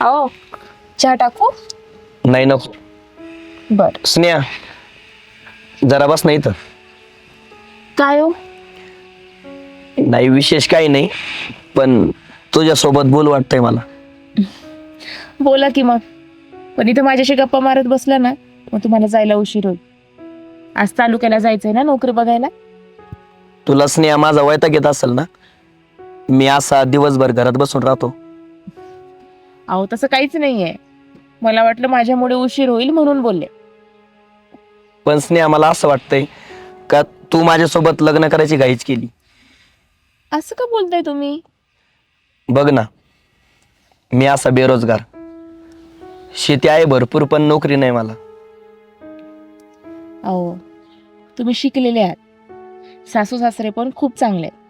आओ चहा टाकू? नाही नको. बर. स्नेहा जरा बस नाही तर. काय हो? नाही विशेष काही नाही, पण तुझ्यासोबत बोल वाटतंय मला. बोला की मग. पण इथं माझ्याशी गप्पा मारत बसला ना मग तुम्हाला जायला उशीर होईल. आज तालुक्याला जायचंय ना नोकरी बघायला. तुला स्नेहा माझा वैताग येत असेल ना, मी असा दिवसभर घरात बसून राहतो. अहो तसं काहीच नाहीये. मला वाटलं माझ्यामुळे उशीर होईल म्हणून बोलले. पण स्नेहा मला असं वाटतंय का तू माझ्यासोबत लग्न करायची घाईच केली. असं का बोलताय तुम्ही? बघ ना, मी असा बेरोजगार, शेती आहे भरपूर पण नोकरी नाही मला. अहो तुम्ही शिकलेले आहात, सासू सासरे पण खूप चांगले आहेत.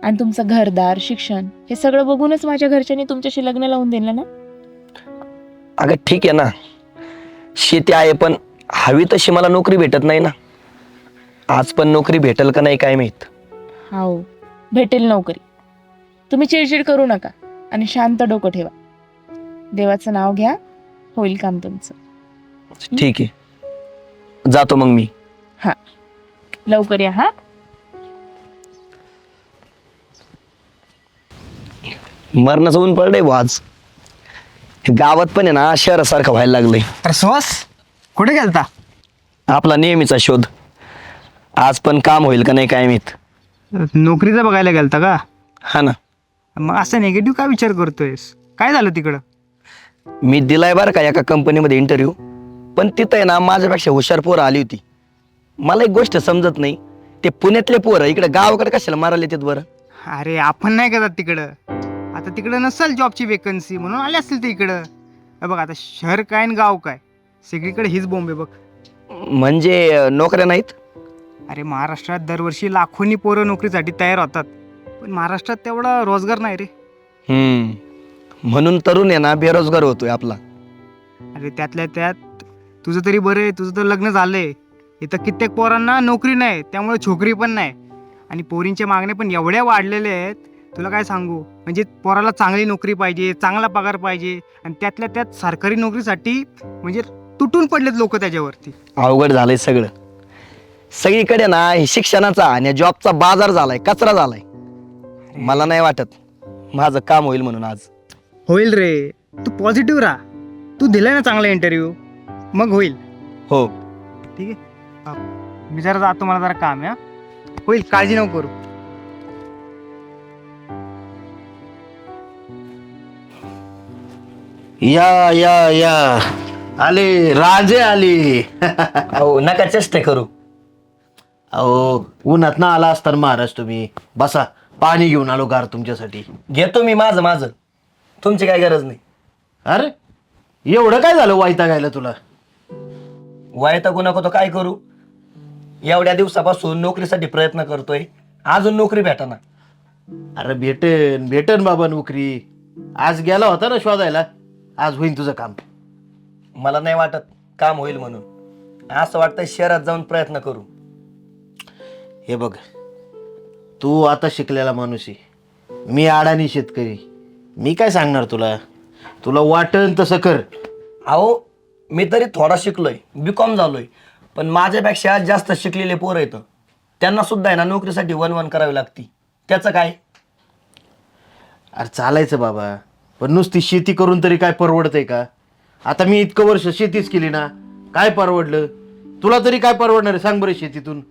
आणि तुमचं घरदार शिक्षण हे सगळं बघूनच माझ्या घरच्यांनी तुमच्याशी लग्न लावून दिलं ना. अगं ठीक आहे ना, शेती आहे पण हवी तशी मला नोकरी भेटत नाही ना. आज पण नोकरी भेटेल का नाही काय माहित. हो भेटेल नोकरी. तुम्ही चिडचिड करू नका आणि शांत डोकं ठेवा. देवाचं नाव घ्या, होईल काम तुमचं. ठीक आहे, जातो मग मी. हा लवकर या. हा मरणाचं ऊन पडलंय बुवा आज. हे गावात पण आहे ना शहरासारखं व्हायला लागलंय. अरे सुहास, कुठे गेलता? आपला नेहमीचा शोध. आज पण काम होईल का नाही काय माहित. नोकरीचा बघायला गेलता का? हा ना. मग असं निगेटिव्ह का विचार करतोयस? काय झालं तिकडं? मी दिलाय बरं का एका कंपनीमध्ये इंटरव्ह्यू, पण तिथं आहे ना माझ्यापेक्षा हुशार पोरं आली होती. मला एक गोष्ट समजत नाही, ते पुण्यातले पोरं इकडे गावाकडे कशाला मारायला येतात बरं. अरे आपण नाही का तिकडं. आता तिकडं नसेल जॉबची वेकन्सी म्हणून आले असतील ते इकडं. बघ आता शहर काय आणि गाव काय, सगळीकडे हीच बोंब आहे बघ. म्हणजे नोकऱ्या नाहीत. अरे महाराष्ट्रात दरवर्षी लाखोनी पोरं नोकरीसाठी तयार होतात, पण महाराष्ट्रात तेवढा रोजगार नाही रे. म्हणून तरुण आहे ना बेरोजगार होतोय आपला. अरे त्यातल्या त्यात तुझं तरी बरं आहे, तुझं तर लग्न झालंय. इथं कित्येक पोरांना नोकरी नाही, त्यामुळे छोकरी पण नाही. आणि पोरींच्या मागण्या पण एवढ्या वाढलेल्या आहेत, तुला काय सांगू. म्हणजे पोराला चांगली नोकरी पाहिजे, चांगला पगार पाहिजे, आणि त्यातल्या त्यात सरकारी नोकरीसाठी म्हणजे तुटून पडलेत लोक त्याच्यावरती. अवघड झालंय सगळं. सगळीकडे ना हे शिक्षणाचा आणि जॉबचा बाजार झालाय, कचरा झालाय. मला नाही वाटत माझं काम होईल म्हणून आज. होईल रे, तू पॉझिटिव्ह राहा. तू दिलाय ना चांगला इंटरव्ह्यू, मग होईल. हो. ठीक आहे, मी जरा जातो, मला जरा काम आहे. हा? होईल, काळजी नको करू. या या या आले राजे आले. अहो नका चेष्टा करू. अहो उन्हात ना आला असता महाराज तुम्ही. बसा, पाणी घेऊन आलो गार तुमच्यासाठी. घेतो मी माझं माझं, तुमची काय गरज नाही. अरे एवढं काय झालं वैतागायला तुला? वैतागू नको तर काय करू. एवढ्या दिवसापासून नोकरीसाठी प्रयत्न करतोय, अजून नोकरी भेटाना. अरे भेटन भेटन बाबा नोकरी. आज गेला होता ना शोधायला, आज होईल तुझं काम. मला नाही वाटत काम होईल म्हणून. असं वाटतंय शहरात जाऊन प्रयत्न करू. हे बघ, तू आता शिकलेला माणूस आहे, मी अडाणी शेतकरी. मी काय सांगणार तुला, तुला वाटन तसं कर. अहो मी तरी थोडा शिकलोय, BCom झालोय, पण माझ्यापेक्षा जास्त शिकलेले पोरं आहेत, त्यांना सुद्धा आहे ना नोकरीसाठी वन करावी लागती. त्याचं काय? अरे चालायचं बाबा, पण नुसती शेती करून तरी काय परवडतंय का? आता मी इतकं वर्ष शेतीच केली ना, काय परवडलं? तुला तरी काय परवडणार आहे सांग बरं शेतीतून?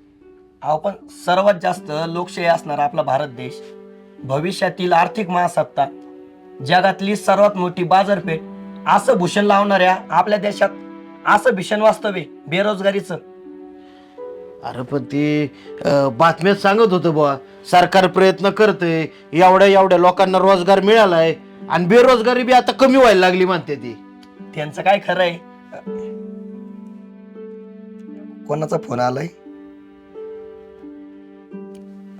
अहो पण सर्वात जास्त लोकशाही असणारा आपला भारत देश, भविष्यातील आर्थिक महासत्ता, जगातली सर्वात मोठी बाजारपेठ, असं भूषण लावणाऱ्या आपल्या देशात असं भीषण वास्तव्य बेरोजगारीचं. अरे पण ते बातम्यात सांगत होतं बुवा, सरकार प्रयत्न करतंय, एवढ्या एवढ्या लोकांना रोजगार मिळालाय आणि बेरोजगारी बी आता कमी व्हायला लागली म्हणते ती. त्यांचं काय खरं आहे? कोणाचा फोन आलाय?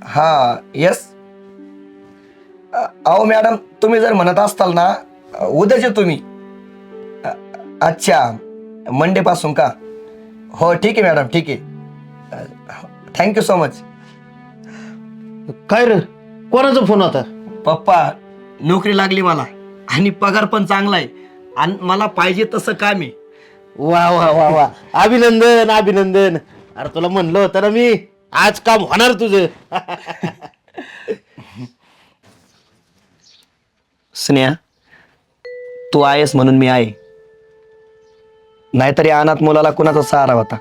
हा यस. अहो मॅडम, तुम्ही जर म्हणत असताल ना उद्याच येतो मी. अच्छा, मंडे पासून का? हो ठीक आहे मॅडम, ठीक आहे. Thank you so much. काय रे, कोणाचा फोन होता? पप्पा, नोकरी लागली मला आणि पगार पण चांगला आहे. आणि मला पाहिजे तसं काम आहे. वा वा वा वा, अभिनंदन अभिनंदन. अरे तुला म्हणलं होतं ना मी, आज काम होणार तुझं. स्नेहा, तू आहेस म्हणून मी आहे, नाहीतरी अनाथ मुलाला कुणाचा सहारा होता,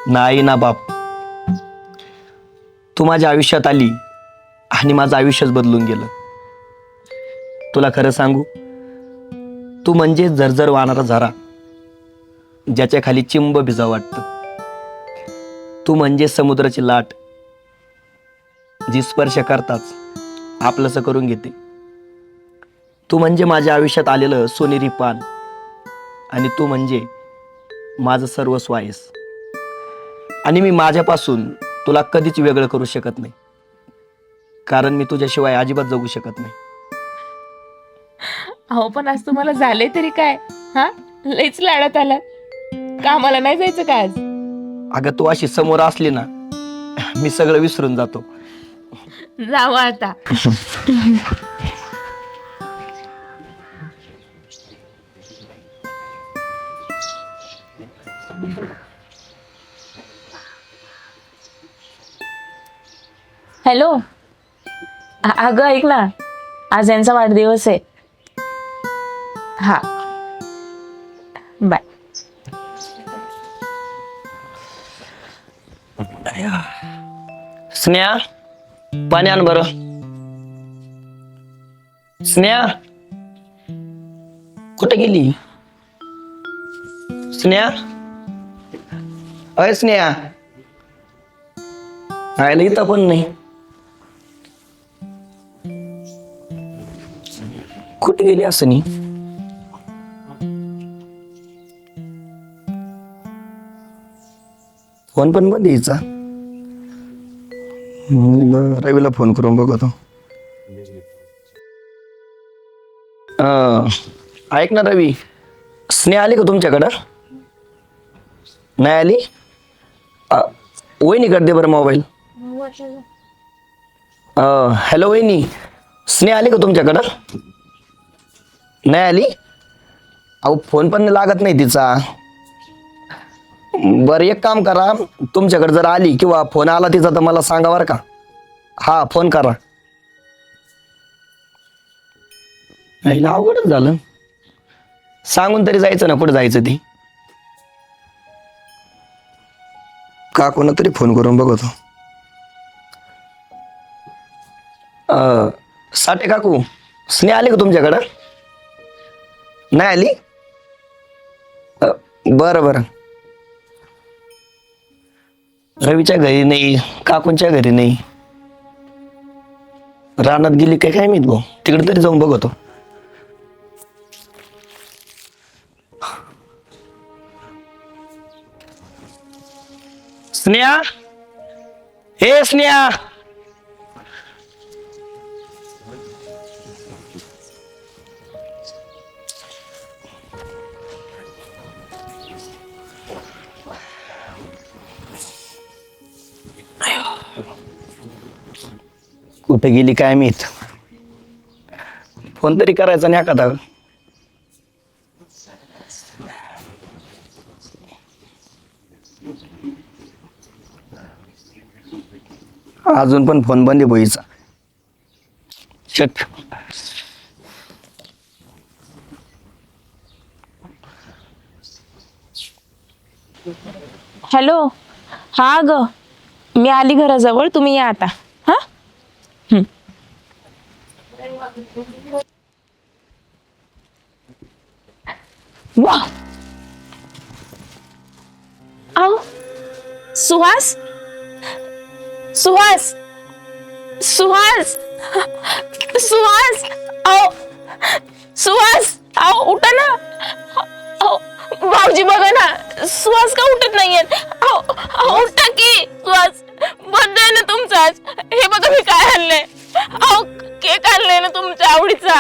ना आई ना बाप. तू माझ्या आयुष्यात आली आणि माझं आयुष्यच बदलून गेलं. तुला खरं सांगू, तू म्हणजे झरझर वाहणारा झरा, ज्याच्या खाली चिंब भिजावं वाटतं. तू म्हणजे समुद्राची लाट, जी स्पर्श करताच आपलंसं करून घेते. तू म्हणजे माझ्या आयुष्यात आलेलं सोनेरी पान, आणि तू म्हणजे माझं सर्वस्व आहेस. आणि मी माझ्यापासून तुला कधीच वेगळं करू शकत नाही, कारण मी तुझ्याशिवाय अजिबात जगू शकत नाही. अहो पण आज तुम्हाला झाले तरी काय? हा, लईच लाडात आला. कामाला नाही जायचं का आज? अगं, तू अशी समोर असली ना, मी सगळं विसरून जातो. जावं आता. हॅलो, अगं ऐक ना, आज यांचा वाढदिवस आहे. हा, बाय. स्नेहा, पाणी आण बरं. स्नेहा, कुठे गेली? स्नेहा, अय स्नेहा, आयला इथं पण नाही. कुठे गेली असं नाही? फोन पण बंद यायचा. रवीला फोन करून बघतो. ऐक ना रवी, स्नेहा आली का तुमच्याकडं? नाही आली? वहिनी करते बरं मोबाईल. हॅलो वहिनी, स्नेहा आली का तुमच्याकडं? नाही आली? अहो फोन पण लागत नाही तिचा. बरं एक काम करा, तुमच्याकडे जर आली किंवा फोन आला तिचा तर मला सांगा बरं का. हा, फोन करा. हिला अवघडच झालं, सांगून तरी जायचं ना कुठं जायचं ती. का कोणा तरी फोन करून बघतो. साठे काकू, स्नेहा आली का तुमच्याकडं? नाही आली? बरं बरं. रवीच्या घरी नाही, काकूंच्या घरी नाही, रानात गेली काय काय माहित भाऊ. तिकडे तरी जाऊन बघतो. स्नेहा, हे स्नेहा, कुठे गेली काय माहित. फोन तरी करायचा नाही एखादा. अजून पण फोन बंद आहे बोईचा. शट. हॅलो, हा ग, मी आली घराजवळ, तुम्ही या आता. हा, वा, आओ सुहास, सुहास, सुहास, सुहास, आओ सुहास, आओ उठा ना. आओ भाऊजी बघा ना, सुहास का उठत नाहीयेत? आओ आओ उठा की. सुहास, बर्थडे आहे ना तुमचा आज. हे बघा मी काय आणलंय. आओ केक आणलाय ना तुमच्या आवडीचा.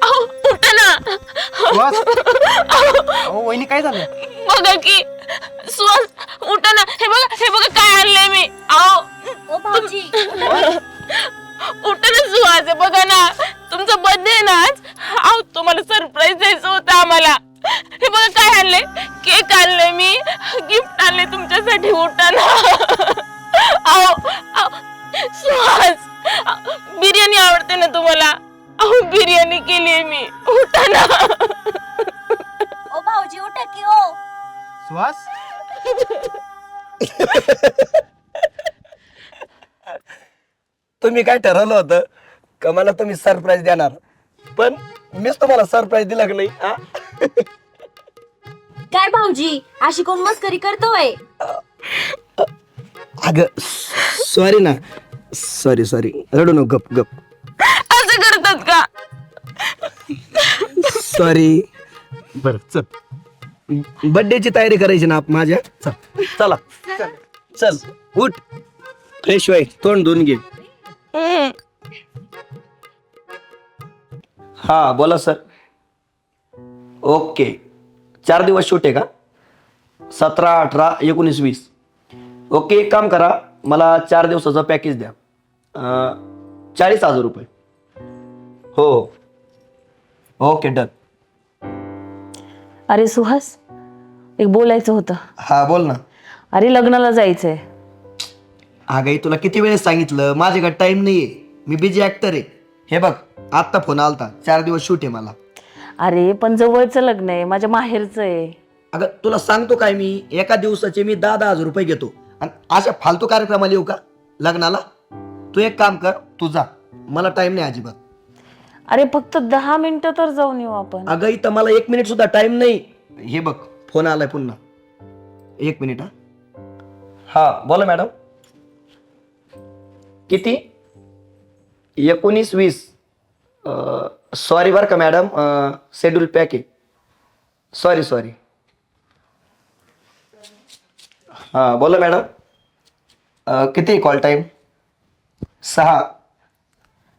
आओ उठा ना. वहिनी काय झालं? बघा की सुहास, उठा ना. हे बघा काय आणलंय मी. आओ उठा ना सुहास, हे बघा ना तुमचा बर्थडे आहे ना आज. अहो तुम्हाला सरप्राईज द्यायचं होतं आम्हाला. हे बघा काय आणले, केक आणले, मी गिफ्ट आणले तुमच्यासाठी. उठा ना. अहो सुहास, बिर्याणी आवडते ना तुम्हाला? अहो बिर्याणी केली मी. उठा ना. ओ भाऊजी उठा की ओ. सुहास, तुम्ही काय ठरवलं होतं का मला तुम्ही सरप्राईज देणार, पण मीच तुम्हाला सरप्राईज दिला की नाही हा? काय भाऊजी अशी कोण मस्करी करतोय? अगं सॉरी ना, सॉरी रडू नको, गप गप. असं करतात का? सॉरी. बर चल, बर्थडेची तयारी करायची ना माझ्या. चला चल उठ, फ्रेश व्हाय, तोंड धुवून घे. हा बोला सर. ओके, 4 दिवस शूट आहे का? 17, 18, 19, 20. ओके, एक काम करा, मला 4 दिवसाचं पॅकेज द्या. 40,000 रुपये. हो हो, ओके डन. अरे सुहास, एक बोलायचं होतं. हा बोल ना. अरे लग्नाला जायचंय. अगं तुला किती वेळेस सांगितलं, माझ्याकडे टाइम नाहीये, मी बिझी ऍक्टर आहे. हे बघ आत्ता फोन आलता, 4 दिवस शूट आहे मला. अरे पण जवळचं लग्न आहे, माझ्या माहेरचं आहे. अगं तुला सांगतो काय, मी एका दिवसाचे मी 10,000 रुपये घेतो आणि अशा फालतू कार्यक्रमाला येऊ का लग्नाला? तू एक काम कर, तू जा, मला टाइम नाही अजिबात. अरे फक्त 10 मिनिटं तर जाऊन येऊ आपण. अगं इथं मला 1 मिनिट सुद्धा टाइम नाही. हे बघ फोन आलाय पुन्हा. 1 मिनिट. हा बोला मॅडम. किती? 19, 20. सॉरी बरं का मॅडम, शेड्यूल पॅक आहे. सॉरी. हां बोला मॅडम. किती कॉल टाईम? 6.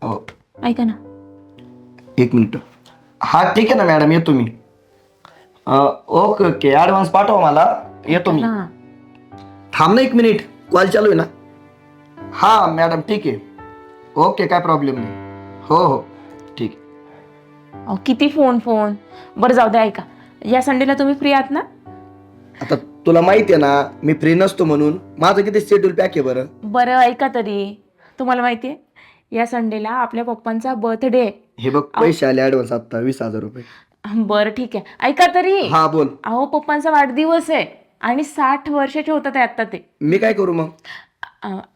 हो ऐका ना. 1 मिनिट. हा ठीक आहे ना मॅडम, येतो मी. ओके ॲडव्हान्स पाठवा मला, येतो मी. हा. थांब ना 1 मिनिट, कॉल चालू आहे ना. हा मॅडम ठीक आहे, ओके काय प्रॉब्लेम नाही. हो ठीक आहे. अहो किती फोन. बरं जाऊ द्या, ऐका, या संडेला तुम्ही फ्री आहात ना? आता तुला माहिती आहे ना मी फ्री नसतो म्हणून. माझं किती शेड्यूल पॅक आहे बरं. बरं ऐका तरी, तुम्हाला माहिती आहे या संडेला आपल्या पप्पांचा बर्थडे आहे. हे बघ पैसे आले ॲडव्हान्स आता 20,000 रुपये. बरं ठीक आहे, ऐका तरी. हा बोल. अहो पप्पांचा वाढदिवस आहे आणि 60 वर्षाचे होतात आहे आता ते. मी काय करू मग?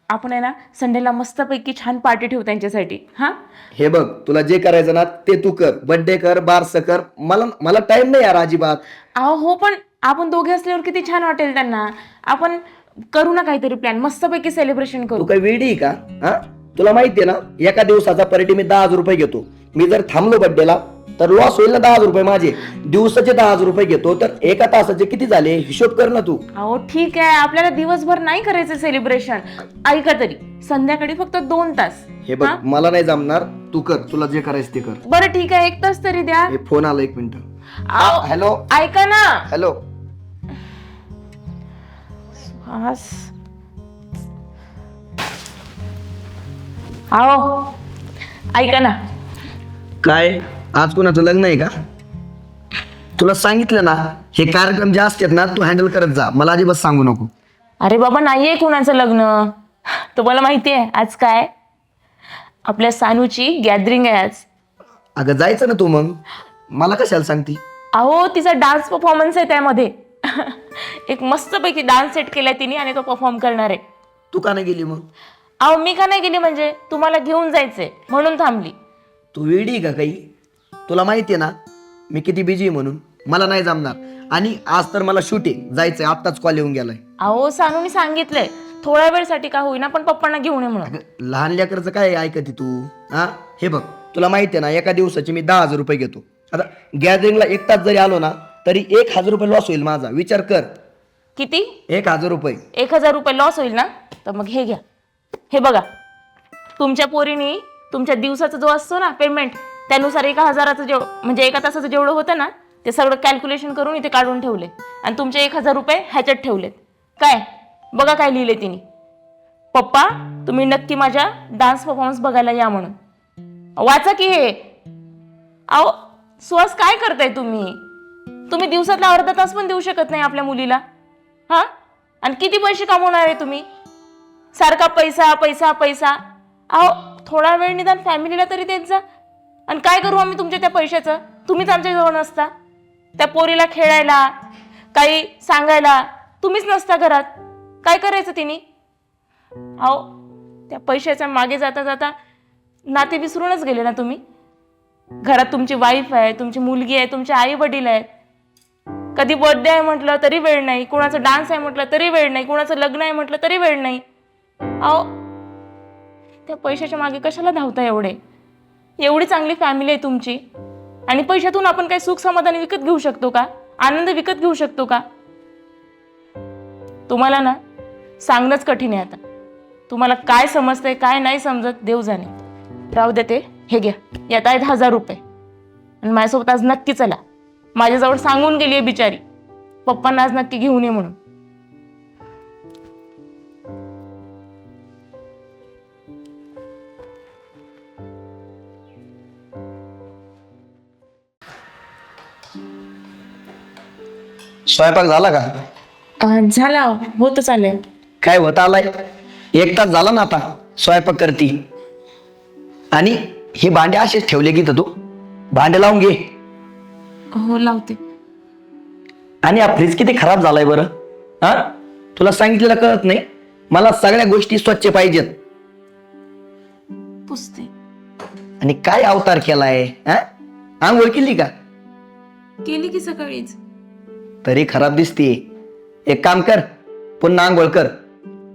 आपण आहे ना संडेला मस्तपैकी छान पार्टी ठेवू त्यांच्यासाठी. हा हे बघ तुला जे करायचं ना ते तू कर, बर्थडे कर, बारसं कर, मला टाइम नाही यार अजिबात. अहो हो, पण आपण दोघे असल्यावर किती छान वाटेल त्यांना. आपण करू ना काहीतरी प्लॅन, मस्तपैकी सेलिब्रेशन तू करू. काय वेडी आहे का? हा तुला माहितीये ना एका दिवसाचा पार्टी मी 10,000 रुपये घेतो. मी जर थांबलो बर्थडेला तर लॉस होईल ना 10,000 रुपये माझे. दिवसाचे 10,000 रुपये घेतो तर एका तासाचे किती झाले हिशोब कर ना तू. अहो ठीक आहे, आपल्याला दिवसभर नाही करायचं सेलिब्रेशन. ऐका तरी संध्याकाळी फक्त 2 तास. हे बघ मला नाही जमणार, तू कर, तुला जे करायचं ते कर. बरं ठीक आहे, 1 तास तरी द्या. हे फोन आला, 1 मिनिट. अहो, हॅलो ऐका ना. हॅलो. अहो ऐका ना. काय आज कोणाचं लग्न आहे का? तुला सांगितलं ना हे कार्यक्रम जे असतात ना तू हँडल करत जा, मला अजिबात सांगू नको. अरे बाबा नाहीये कुणाचं लग्न. तुम्हाला माहिती आहे आज काय? आपल्या सानूची गॅदरिंग आहे आज. अगं जायचं ना तू, मग मला कशाला सांगती? अहो तिचा डान्स परफॉर्मन्स आहे त्यामध्ये. एक मस्तपैकी डान्स सेट केलाय तिने आणि तो परफॉर्म करणार आहे. तू का नाही गेली मग? अहो मी का नाही गेली म्हणजे तुम्हाला घेऊन जायचंय म्हणून थांबली. तू वेडी आहे का काही? तुला माहिती आहे ना मी किती बिझी आहे म्हणून, मला नाही जमणार. आणि आज तर मला शूट आहे, जायचंय, आत्ताच कॉल येऊन गेलाय. अहो सानूनी सांगितलंय थोड्या वेळसाठी का होईना पण पप्पांना घेऊन ये म्हणून. अगं, लहान लेकरचं काय ऐकते तू? हा हे बघ तुला माहिती आहे ना एका दिवसाचे मी 10,000 रुपये घेतो. आता गॅदरिंगला 1 तास जरी आलो ना तरी 1,000 रुपये लॉस होईल माझा, विचार कर. किती? 1,000 रुपये. 1,000 रुपये लॉस होईल ना? तर मग हे घ्या, हे बघा. तुमच्या पोरीनी तुमच्या दिवसाचा जो असतो ना पेमेंट त्यानुसार 1,000चं म्हणजे 1 तासाचं जेवढं होतं ना ते सगळं कॅल्क्युलेशन करून इथे काढून ठेवले आणि तुमचे 1,000 रुपये ह्याच्यात ठेवलेत. काय बघा काय लिहिले तिने, पप्पा तुम्ही नक्की माझ्या डान्स परफॉर्मन्स बघायला या म्हणून. वाचा की हे. अहो सुहास काय करताय तुम्ही दिवसातला अर्धा तास पण देऊ शकत नाही आपल्या मुलीला. हा, आणि किती पैसे कमवणार आहे तुम्ही? सारखा पैसा पैसा पैसा. अहो, थोडा वेळ निदान फॅमिलीला तरी देत जा. आणि काय करू आम्ही तुमच्या त्या पैशाचं? तुम्हीच आमच्या जवळ नसता. त्या पोरीला खेळायला, काही सांगायला तुम्हीच नसता घरात. काय करायचं तिने? अहो, त्या पैशाच्या मागे जाता जाता नाते विसरूनच गेले ना तुम्ही. घरात तुमची वाईफ आहे, तुमची मुलगी आहे, तुमचे आई वडील आहेत. कधी बर्थडे आहे म्हटलं तरी वेळ नाही, कोणाचं डान्स आहे म्हटलं तरी वेळ नाही, कोणाचं लग्न आहे म्हटलं तरी वेळ नाही. अहो, त्या पैशाच्या मागे कशाला धावता एवढे? एवढी चांगली फॅमिली आहे तुमची, आणि पैशातून आपण काही सुख समाधान विकत घेऊ शकतो का? आनंद विकत घेऊ शकतो का? तुम्हाला ना सांगणंच कठीण आहे आता. तुम्हाला काय समजतंय काय नाही समजत देव जाणे. राहू देते, हे घ्या, यात आहेत 1000 रुपये. आणि माझ्यासोबत आज नक्की चला. माझ्याजवळ सांगून गेली आहे बिचारी, पप्पांना आज नक्की घेऊन ये म्हणून. स्वयंपाक झाला का? झाला, होत चालेल. काय होत आलाय? 1 तास झाला ना आता स्वयंपाक करती. आणि हे भांडे असेच ठेवले की तू भांडे लावून घे. हो, लावते. आणि हा फ्रीज किती खराब झालाय बरं. हा, तुला सांगितलेलं कळत नाही? मला सगळ्या गोष्टी स्वच्छ पाहिजेत. पुसते. आणि काय अवतार केलाय? हा, आंघोळ केली का? केली की सकाळीच. तरी खराब दिसते. एक काम कर, पुन्हा आंघोळ कर.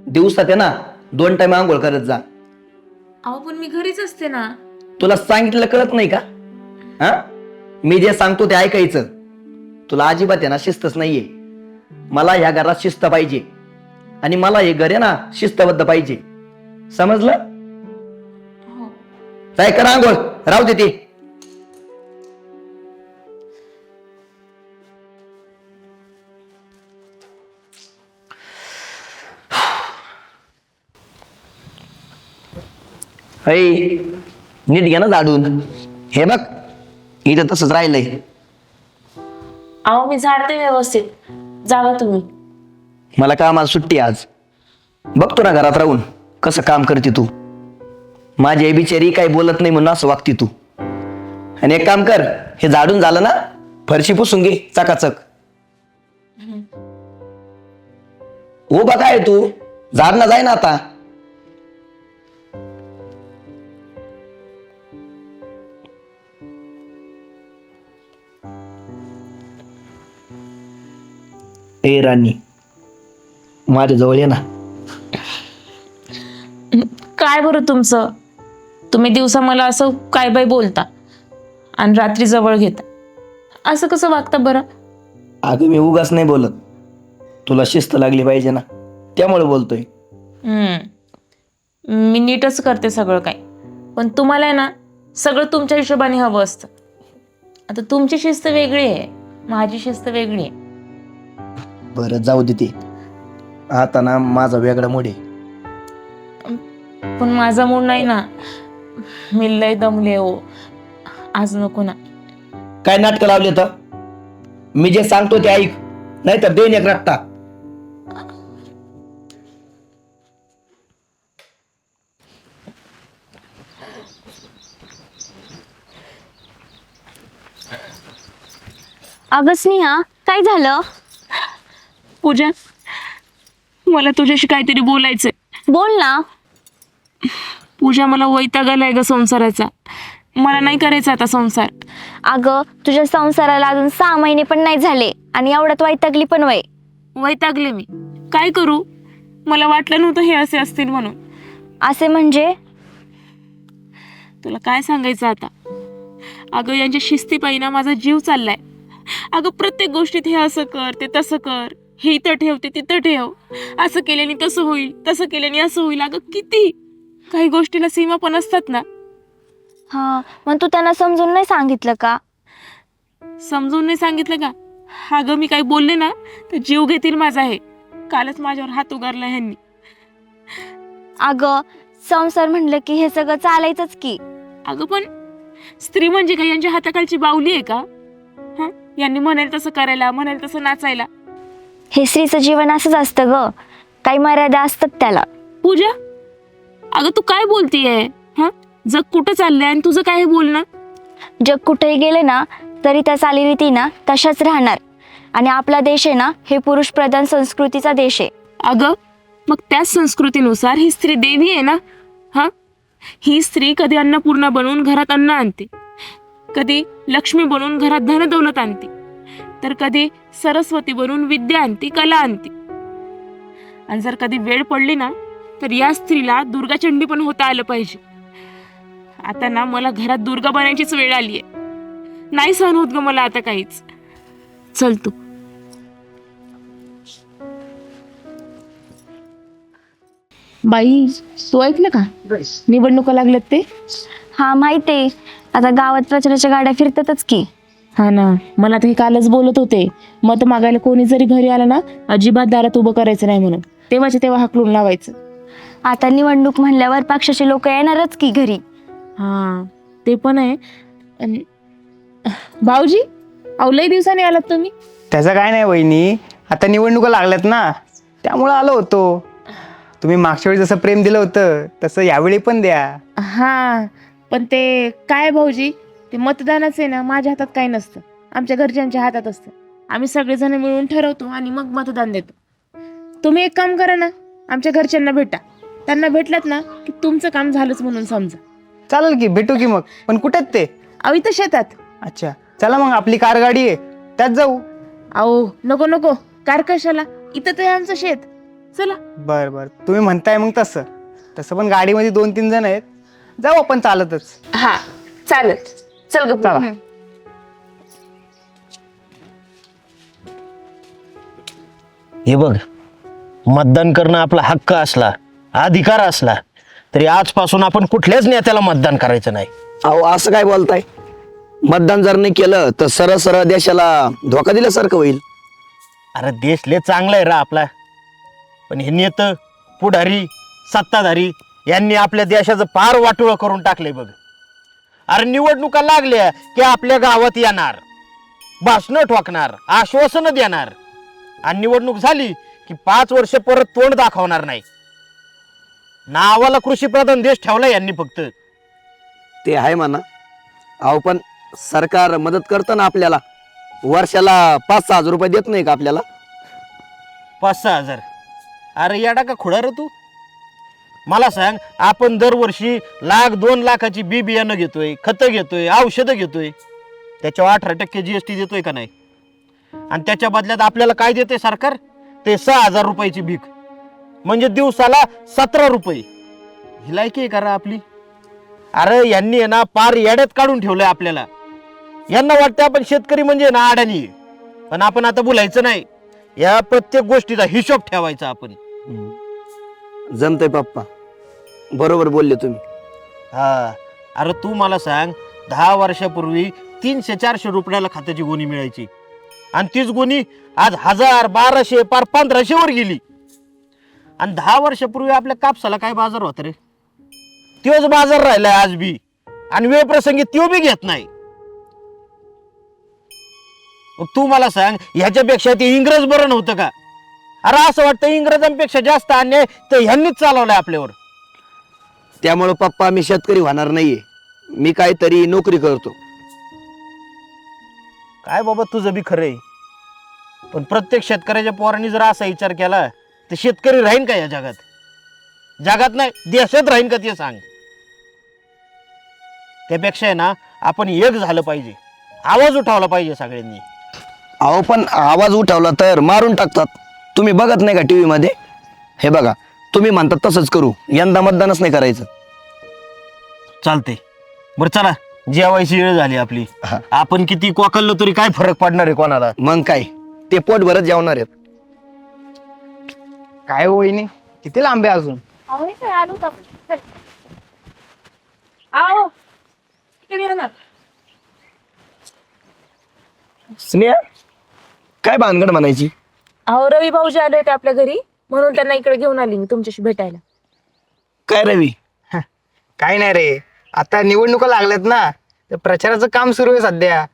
दिवसात आहे ना 2 टाइम आंघोळ करत जा. अहो, पण मी घरीच असते ना. तुला सांगितलेलं कळत नाही का? हा, मी जे सांगतो ते ऐकायचं. तुला अजिबात आहे ना शिस्तच नाहीये. मला ह्या घरात शिस्त पाहिजे, आणि मला हे घर आहे ना शिस्तबद्ध पाहिजे. समजलं? हो. काय कर आंघोळ, राहू दे ते. नीट घे ना झाडून. हे बघ, इथं तसंच राहिलंय. अहो, मी झाडते व्यवस्थित. जावा तुम्ही. मला कामाला सुट्टी आज. बघतो ना घरात राहून कसं काम करते तू. माझी आई बिचारी काही बोलत नाही म्हणून असं वागती तू. आणि एक काम कर, हे झाडून झालं ना, फरशी पुसून घे चकाचक. उभा काय तू? झाडणं जाय ना आता. ए राणी, माझ्या जवळ ये ना. काय बरं तुमचं? तुम्ही दिवसा मला असं काय बाय बोलता आणि रात्री जवळ घेता. असं कसं वागता बरं? अगं, मी उगाच नाही बोलत. तुला शिस्त लागली पाहिजे ना, त्यामुळे बोलतोय. मी नीटच करते सगळं काय, पण तुम्हाला आहे ना सगळं तुमच्या हिशोबाने हवं असतं. आता तुमची शिस्त वेगळी आहे, माझी शिस्त वेगळी आहे. बरं, जाऊ दे ते. आता ना माझा वेगळा मूड आहे. पण माझा मूड नाही ना. मी लय दमले हो आज. नको ना. काय नाटकं लावले तर? मी जे सांगतो ते ऐक, नाही तर देन एक रट्टा. अगं स्नेहा, काय झालं? पूजा, मला तुझ्याशी काहीतरी बोलायचंय. बोल ना. पूजा, मला वैताग आलाय ग संसाराचा. मला नाही करायचा आता संसार. अगं, तुझ्या संसाराला अजून 6 महिने पण नाही झाले, आणि एवढ्यात वैतागली पण वय. वैतागले मी. काय करू? मला वाटलं नव्हतं हे असे असतील म्हणून. असे म्हणजे? तुला काय सांगायचं आता. अगं, यांच्या शिस्तीपायी ना माझा जीव चाललाय. अगं, प्रत्येक गोष्टीत हे असं कर, ते तसं कर, हे इथं ठेव, ते तिथं ठेव, असं केल्याने तसं होईल, तसं केल्याने असं होईल. अगं, किती काही गोष्टीला सीमा पण असतात ना. हा, मग तू त्यांना समजून नाही सांगितलं का? समजून नाही सांगितलं का? अगं, मी काही बोलले ना तर जीव घेतील माझा. हे कालच माझ्यावर हात उगारला ह्यांनी. अगं, संसार म्हणलं की हे सगळं चालायचंच की. अगं, पण स्त्री म्हणजे काय यांच्या हाताखालची बाहुली आहे का? हा, यांनी म्हणाल तसं करायला, म्हणाल तसं नाचायला. हे स्त्रीचं जीवन असंच असतं ग, काही मर्यादा असतात त्याला. पूजा, अगं तू काय बोलतीये? हा, जग कुठं चाललंय आणि तुझं काय हे बोलणं? जग कुठेही गेले ना तरी त्या चालीरीती ना तशाच राहणार. आणि आपला देश आहे ना हे पुरुष प्रधान संस्कृतीचा देश आहे. अगं मग त्याच संस्कृतीनुसार ही स्त्री देवी आहे ना. हा, ही स्त्री कधी अन्नपूर्णा बनवून घरात अन्न आणते, कधी लक्ष्मी बनवून घरात धनदौलत आणते, तर कधी सरस्वती बनवून विद्या आणते, कला आणते. आणि जर कधी वेळ पडली ना तर या स्त्रीला दुर्गाचंडी पण होता आलं पाहिजे. आता ना मला घरात दुर्गा बनायचीच वेळ आलीये. नाही सहन होत ग मला आता काहीच. चल तू. बाई, तू ऐकलं का निवडणुका लागल्यात ते? हा माहिती आहे, आता गावात प्रचाराच्या गाड्या फिरतातच की. हा ना, मला ते कालच बोलत होते, मत मागायला कोणी जरी घरी आलं ना अजिबात दारात उभं करायचं नाही म्हणून. तेव्हाच्या तेव्हा हाकलून लावायचं. आता निवडणूक म्हणल्यावर पक्षाचे लोक येणारच की घरी. हा ते पण आहे. भाऊजी, अहो लई दिवसांनी आलात तुम्ही. त्याचं काय नाही वहिनी, आता निवडणुका लागल्यात ना त्यामुळं आलो होतो. तुम्ही मागच्या वेळी जसं प्रेम दिलं होतं तसं यावेळी पण द्या. हा, पण ते काय भाऊजी, ते मतदानाचं आहे ना माझ्या हातात काही नसतं, आमच्या घरच्यांच्या हातात असतं. आम्ही सगळेजण मिळून ठरवतो आणि मग मतदान देतो. तुम्ही एक काम करा ना, आमच्या घरच्यांना भेटा. त्यांना भेटलात ना की तुमचं काम झालंच म्हणून समजा. चालेल की, भेटू की मग. पण कुठेत ते? अहो इथं शेतात. अच्छा, चला मग, आपली कार गाडी आहे त्यात जाऊ. अहो नको नको, कार कशाला, इथं तर आहे आमचं शेत. चला. बर बर, तुम्ही म्हणताय मग तसं. तसं पण गाडीमध्ये 2-3 जण आहेत, जाऊ आपण चालतच. हा चालत. चल ग. चला. हे बघ, मतदान करणं आपला हक्क असला, अधिकार असला, तरी आजपासून आपण कुठल्याच नेत्याला मतदान करायचं नाही. अहो असं काय बोलताय? मतदान जर नाही केलं तर सरळ सरळ देशाला धोका दिल्यासारखं होईल. अरे देश लय चांगला आहे रा आपला, पण हे नेतं, पुढारी, सत्ताधारी यांनी आपल्या देशाचं पार वाटोळं करून टाकलंय बघ. अरे निवडणुका लागल्या की आपल्या गावात येणार, भाषणं ठोकणार, आश्वासनं देणार, आणि निवडणूक झाली की 5 वर्ष परत तोंड दाखवणार नाही. नावाला कृषी प्रधान देश ठेवला यांनी फक्त. ते आहे म्हणा. अहो पण सरकार मदत करतं ना आपल्याला, वर्षाला 5-6 हजार रुपये देत नाही का आपल्याला? 5-6 हजार? अरे येडा का खुडा रे तू? मला सांग, आपण दरवर्षी 1,00,000-2 लाखाची बी बियाणं घेतोय, खतं घेतोय, औषधं घेतोय, त्याच्यावर 18% GST देतोय का नाही? आणि त्याच्या बदल्यात आपल्याला काय देते सरकार? ते 6,000 रुपयाची भीक, म्हणजे दिवसाला 17 रुपये. ही लायकी आहे का आपली? अरे यांनी आहे ना पार येड्यात काढून ठेवलंय आपल्याला. यांना वाटतं आपण शेतकरी म्हणजे ना अडाणी आहे. पण आपण आता बोलायचं नाही, या प्रत्येक गोष्टीचा हिशोब ठेवायचा आपण. जमतंय पप्पा, बरोबर बोलले तुम्ही. हा, अरे तू मला सांग, 10 वर्षापूर्वी 300-400 रुपयाला खात्याची गोणी मिळायची, आणि तीच गोणी आज 1000, 1200, पार 1500 वर गेली. आणि 10 वर्षापूर्वी आपल्या कापसाला काय बाजार होता रे? तोच बाजार राहिलाय आज बी, आणि वेळ प्रसंगी तो बी घेत नाही. मग तू मला सांग, ह्याच्यापेक्षा ते इंग्रज बरं नव्हतं का? अरे असं वाटतं इंग्रजांपेक्षा जास्त अन्याय तर ह्यांनीच चालवलाय आपल्यावर. त्यामुळे पप्पा मी शेतकरी होणार नाहीये, मी काहीतरी नोकरी करतो. काय बाबा, तुझं बी खरं आहे, पण प्रत्येक शेतकऱ्याच्या पोरांनी जर असा विचार केला तर शेतकरी राहीन का या जगात? जगात नाही, देशात राहीन का ते सांग. त्यापेक्षा आहे ना, आपण एक झालं पाहिजे, आवाज उठवला पाहिजे सगळ्यांनी. अहो पण आवाज उठवला तर मारून टाकतात. तुम्ही बघत नाही का टीव्ही मध्ये? हे बघा, तुम्ही म्हणतात तसंच करू, यंदा मतदानच नाही करायचं. चालते, बरं चला, जेवायची वेळ झाली आपली. आपण किती कोकललो तरी काय फरक पडणार आहे कोणाला? मग काय, ते पोट भरत जेवणार आहेत. काय हो वहिनी, किती लांब आहे अजून? स्नेहा, काय भानगड म्हणायची? अहो रवी भाऊजी आले होते आपल्या घरी, म्हणून त्यांना इकडे घेऊन आली मी तुमच्याशी भेटायला. काय रवी? काय नाही रे, आता निवडणुका लागल्यात ना तर प्रचाराचं काम सुरू आहे सध्या.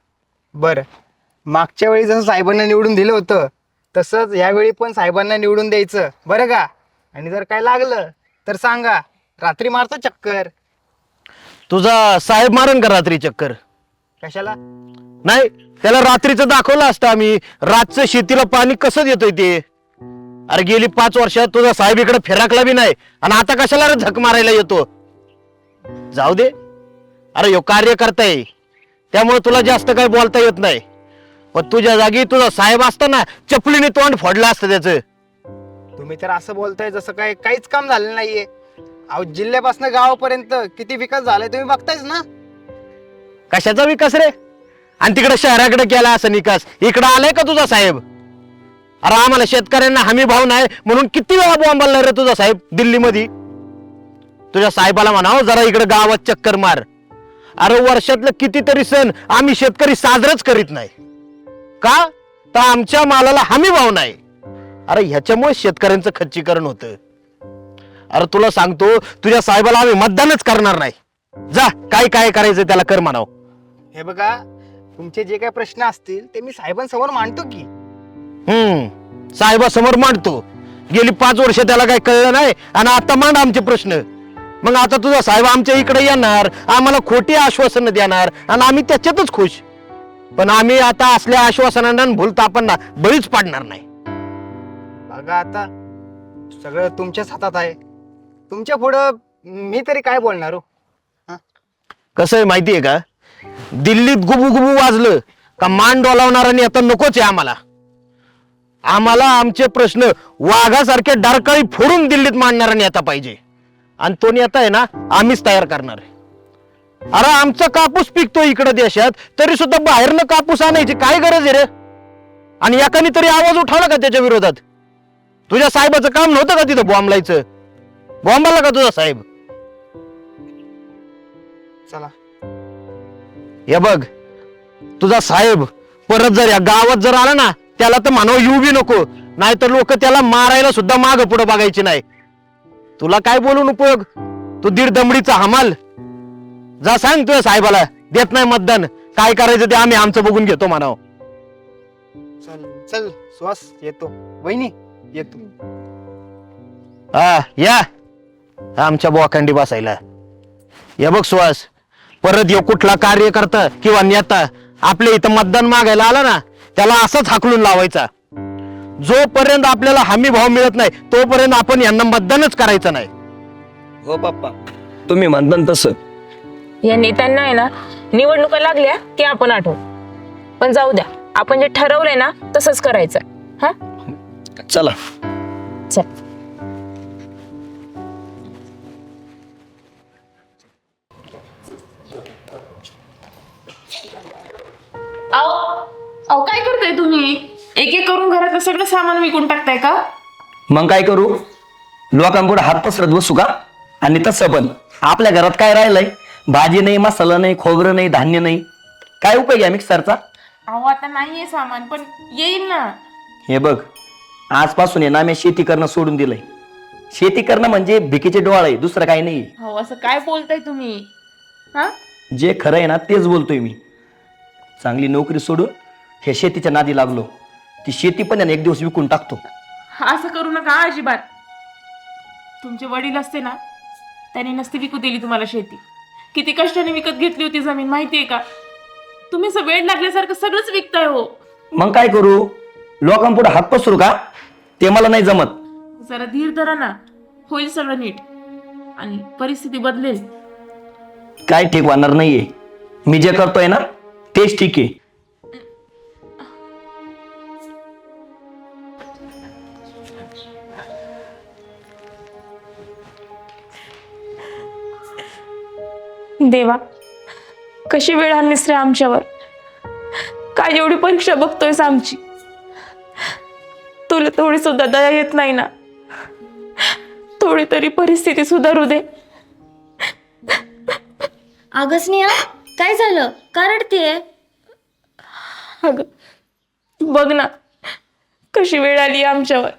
बरं, मागच्या वेळी जसं साहेबांना निवडून दिलं होतं तसंच यावेळी पण साहेबांना निवडून द्यायचं, बरं का? आणि जर काय लागलं तर सांगा, रात्री मारतो चक्कर. तुझा साहेब मारण का रात्री चक्कर? कशाला? नाही, त्याला रात्रीचं दाखवलं असतं आम्ही, रातचं शेतीला पाणी कसं देतोय ते. अरे गेली 5 वर्षात तुझा साहेब इकडे फिराकला बी नाही, आणि आता कशाला रे झक मारायला येतो? जाऊ दे, अरे ह्यो कार्यकर्ता आहे, त्यामुळे तुला जास्त काही बोलता येत नाही. पण तुझ्या जागी तुझा साहेब असताना चपलीने तोंड फोडलं असतं त्याचं. तुम्ही तर असं बोलताय जसं काय काहीच काम झालं नाहीये. अहो, जिल्ह्यापासून गावापर्यंत किती विकास झालाय तुम्ही बघतायच ना. कशाचा विकास रे? आणि तिकडे शहराकडे केला असं निकास, इकडे आलाय का तुझा साहेब? अरे आम्हाला शेतकऱ्यांना हमी भाव नाही म्हणून किती वेळा बोंबालला रे तुझा साहेब दिल्लीमध्ये. तुझ्या साहेबाला म्हणावं जरा इकडे गावात चक्कर मार. अरे वर्षातलं कितीतरी सण आम्ही शेतकरी साजराच करीत नाही का? तर आमच्या मालाला हमी भाव नाही. अरे ह्याच्यामुळे शेतकऱ्यांचं खच्चीकरण होतं. अरे तुला सांगतो, तुझ्या साहेबाला आम्ही मतदानच करणार नाही. जा, काय काय करायचं त्याला कर म्हणाव. हे बघा, तुमचे जे काही प्रश्न असतील ते मी साहेबांसमोर मांडतो की. साहेबासमोर मांडतो. गेली 5 वर्ष त्याला काही कळलं नाही, आणि आता मांड आमचे प्रश्न. मग आता तुझा साहेब आमच्या इकडे येणार, आम्हाला खोटी आश्वासनं देणार, आणि आम्ही त्याच्यातच खुश. पण आम्ही आता असल्या आश्वासनांना भूलतापांना बळीच पाडणार नाही. बघा, आता सगळं तुमच्याच हातात आहे. तुमच्या पुढं मी तरी काय बोलणार हो. कसं आहे माहितीये का, दिल्लीत गुबू गुबू वाजलं का मान डोलावणारा नेता नकोच आहे आम्हाला. आम्हाला आमचे प्रश्न वाघासारखे डारकाळी फोडून दिल्लीत मांडणारा नेता पाहिजे, आणि तो नेता आहे ना आम्हीच तयार करणार आहे. अरे आमचा कापूस पिकतो इकडे देशात, तरी सुद्धा बाहेरनं कापूस आणायची काय गरज आहे रे? आणि एकाने तरी आवाज उठवला का त्याच्या विरोधात? तुझ्या साहेबाचं काम नव्हतं का तिथं बॉम्बलायचं? बॉम्बाला का तुझा साहेब? चला, हे बघ, तुझा साहेब परत जर या गावात जर आला ना, त्याला तर म्हणावं येऊ बी नको, नाहीतर लोक त्याला मारायला सुद्धा माग पुढे बघायची नाही. तुला काय बोलून उपयोग? तू दीड दमडीचा हमाल. जा सांग तुझ्या साहेबाला देत नाही मतदान, काय करायचं ते आम्ही आमचं बघून घेतो म्हणावं. चल चल सुहास, येतो. वहिनी, येतो. हा या आमच्या बोखंडी बसायला. या बघ सुहास, परत यो कुठला कार्यकर्ता किंवा नेता आपल्या इथं मतदान मागायला आला ना, त्याला असंच हाकलून लावायचा. जोपर्यंत आपल्याला हमी भाव मिळत नाही तोपर्यंत आपण यांना मतदानच करायचं नाही. हो पप्पा, तुम्ही म्हणता तसं. या नेत्यांना आहे ना, निवडणुका लागल्या की आपण आठवू. पण जाऊ द्या, आपण जे ठरवलंय ना तसंच करायचं. हा, चला. चल. अहो काय करताय तुम्ही? एक एक करून घरातलं सगळं सामान विकून टाकताय का? मग काय करू? लोकांपुढे हात पसरत बसू का? आणि तसं पण आपल्या घरात काय राहिलंय? भाजी नाही, मसाला नाही, खोबरं नाही, धान्य नाही. काय उपयोग आहे मिक्सरचा? अहो आता नाहीये सामान, पण येईल ना. हे बघ, आजपासून आहे ना मी शेती करणं सोडून दिलंय. शेती करणं म्हणजे भिकीचे डोळ आहे, दुसरं काही नाही. हो, असं काय बोलताय तुम्ही? हा, जे खरं आहे ना तेच बोलतोय मी. चांगली नोकरी सोडून हे शेतीच्या नादी लागलो. ती शेती पण आहे ना एक दिवस विकून टाकतो. असं करू नका अजिबात. तुमचे वडील असते ना, त्यांनी नसती विकू दिली तुम्हाला शेती. किती कष्टाने विकत घेतली होती जमीन, माहितीये का? तुम्ही असं वेळ लागल्यासारखं सगळंच विकताय हो. मग काय करू? लोकांपुढे हात पसरू का? ते मला नाही जमत. जरा धीर धरा ना, होईल सगळं नीट आणि परिस्थिती बदलेल. काय ठीक होणार नाहीये. मी जे करतोय ना तेच ठीक आहे. देवा, कशी वेळ आणलीस रे आमच्यावर. काय एवढी परीक्षा बघतोयस आमची? तुला थोडी सुद्धा दया येत नाही ना? थोडी तरी परिस्थिती सुधारू दे. अगं स्नेहा, काय झालं? का रडतेय? अगं बघ ना, कशी वेळ आली आमच्यावर.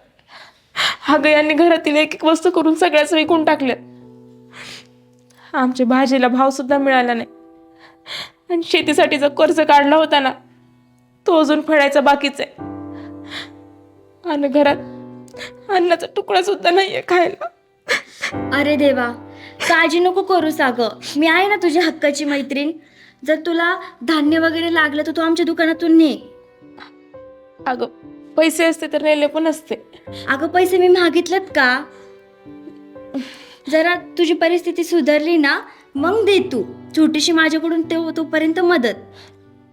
अगं यांनी घरातील एक एक वस्तू करून सगळ्याच विकून टाकल्या. आमच्या भाजीला भाव सुद्धा मिळाला नाही. आणि शेतीसाठी जो कर्ज काढला होता ना तो अजून फेडायचा बाकीच आहे. आणि घरात अन्नाचा तुकडा सुद्धा नाहीये खायला. अरे देवा, काळजी नको करूस अगं, मी आहे ना तुझ्या हक्काची मैत्रीण. जर तुला धान्य वगैरे लागलं तर तू आमच्या दुकानातून ने. अगं पैसे असते तर नेले पण असते. अगं पैसे मी मागितलेत का? जरा तुझी परिस्थिती सुधारली ना मग दे तू छोटीशी माझ्याकडून तोपर्यंत मदत.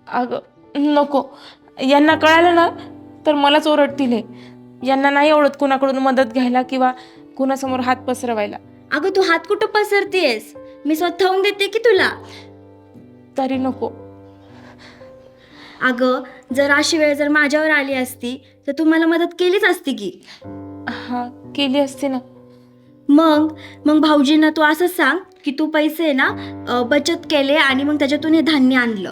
अगं नको, यांना कळालं ना तर मलाच ओरडतील हे. यांना नाही आवडत कुणाकडून मदत घ्यायला किंवा कुणासमोर हात पसरवायला. अगं तू हात कुठं पसरतेस, मी स्वतःहून देते की तुला. तरी नको. अगं जर अशी वेळ जर माझ्यावर आली असती तर तू मला मदत केलीच असती की. हा केली असती ना. मग मग भाऊजींना तू असं सांग की तू पैसे ना बचत केले आणि मग त्याच्यातून हे धान्य आणलं.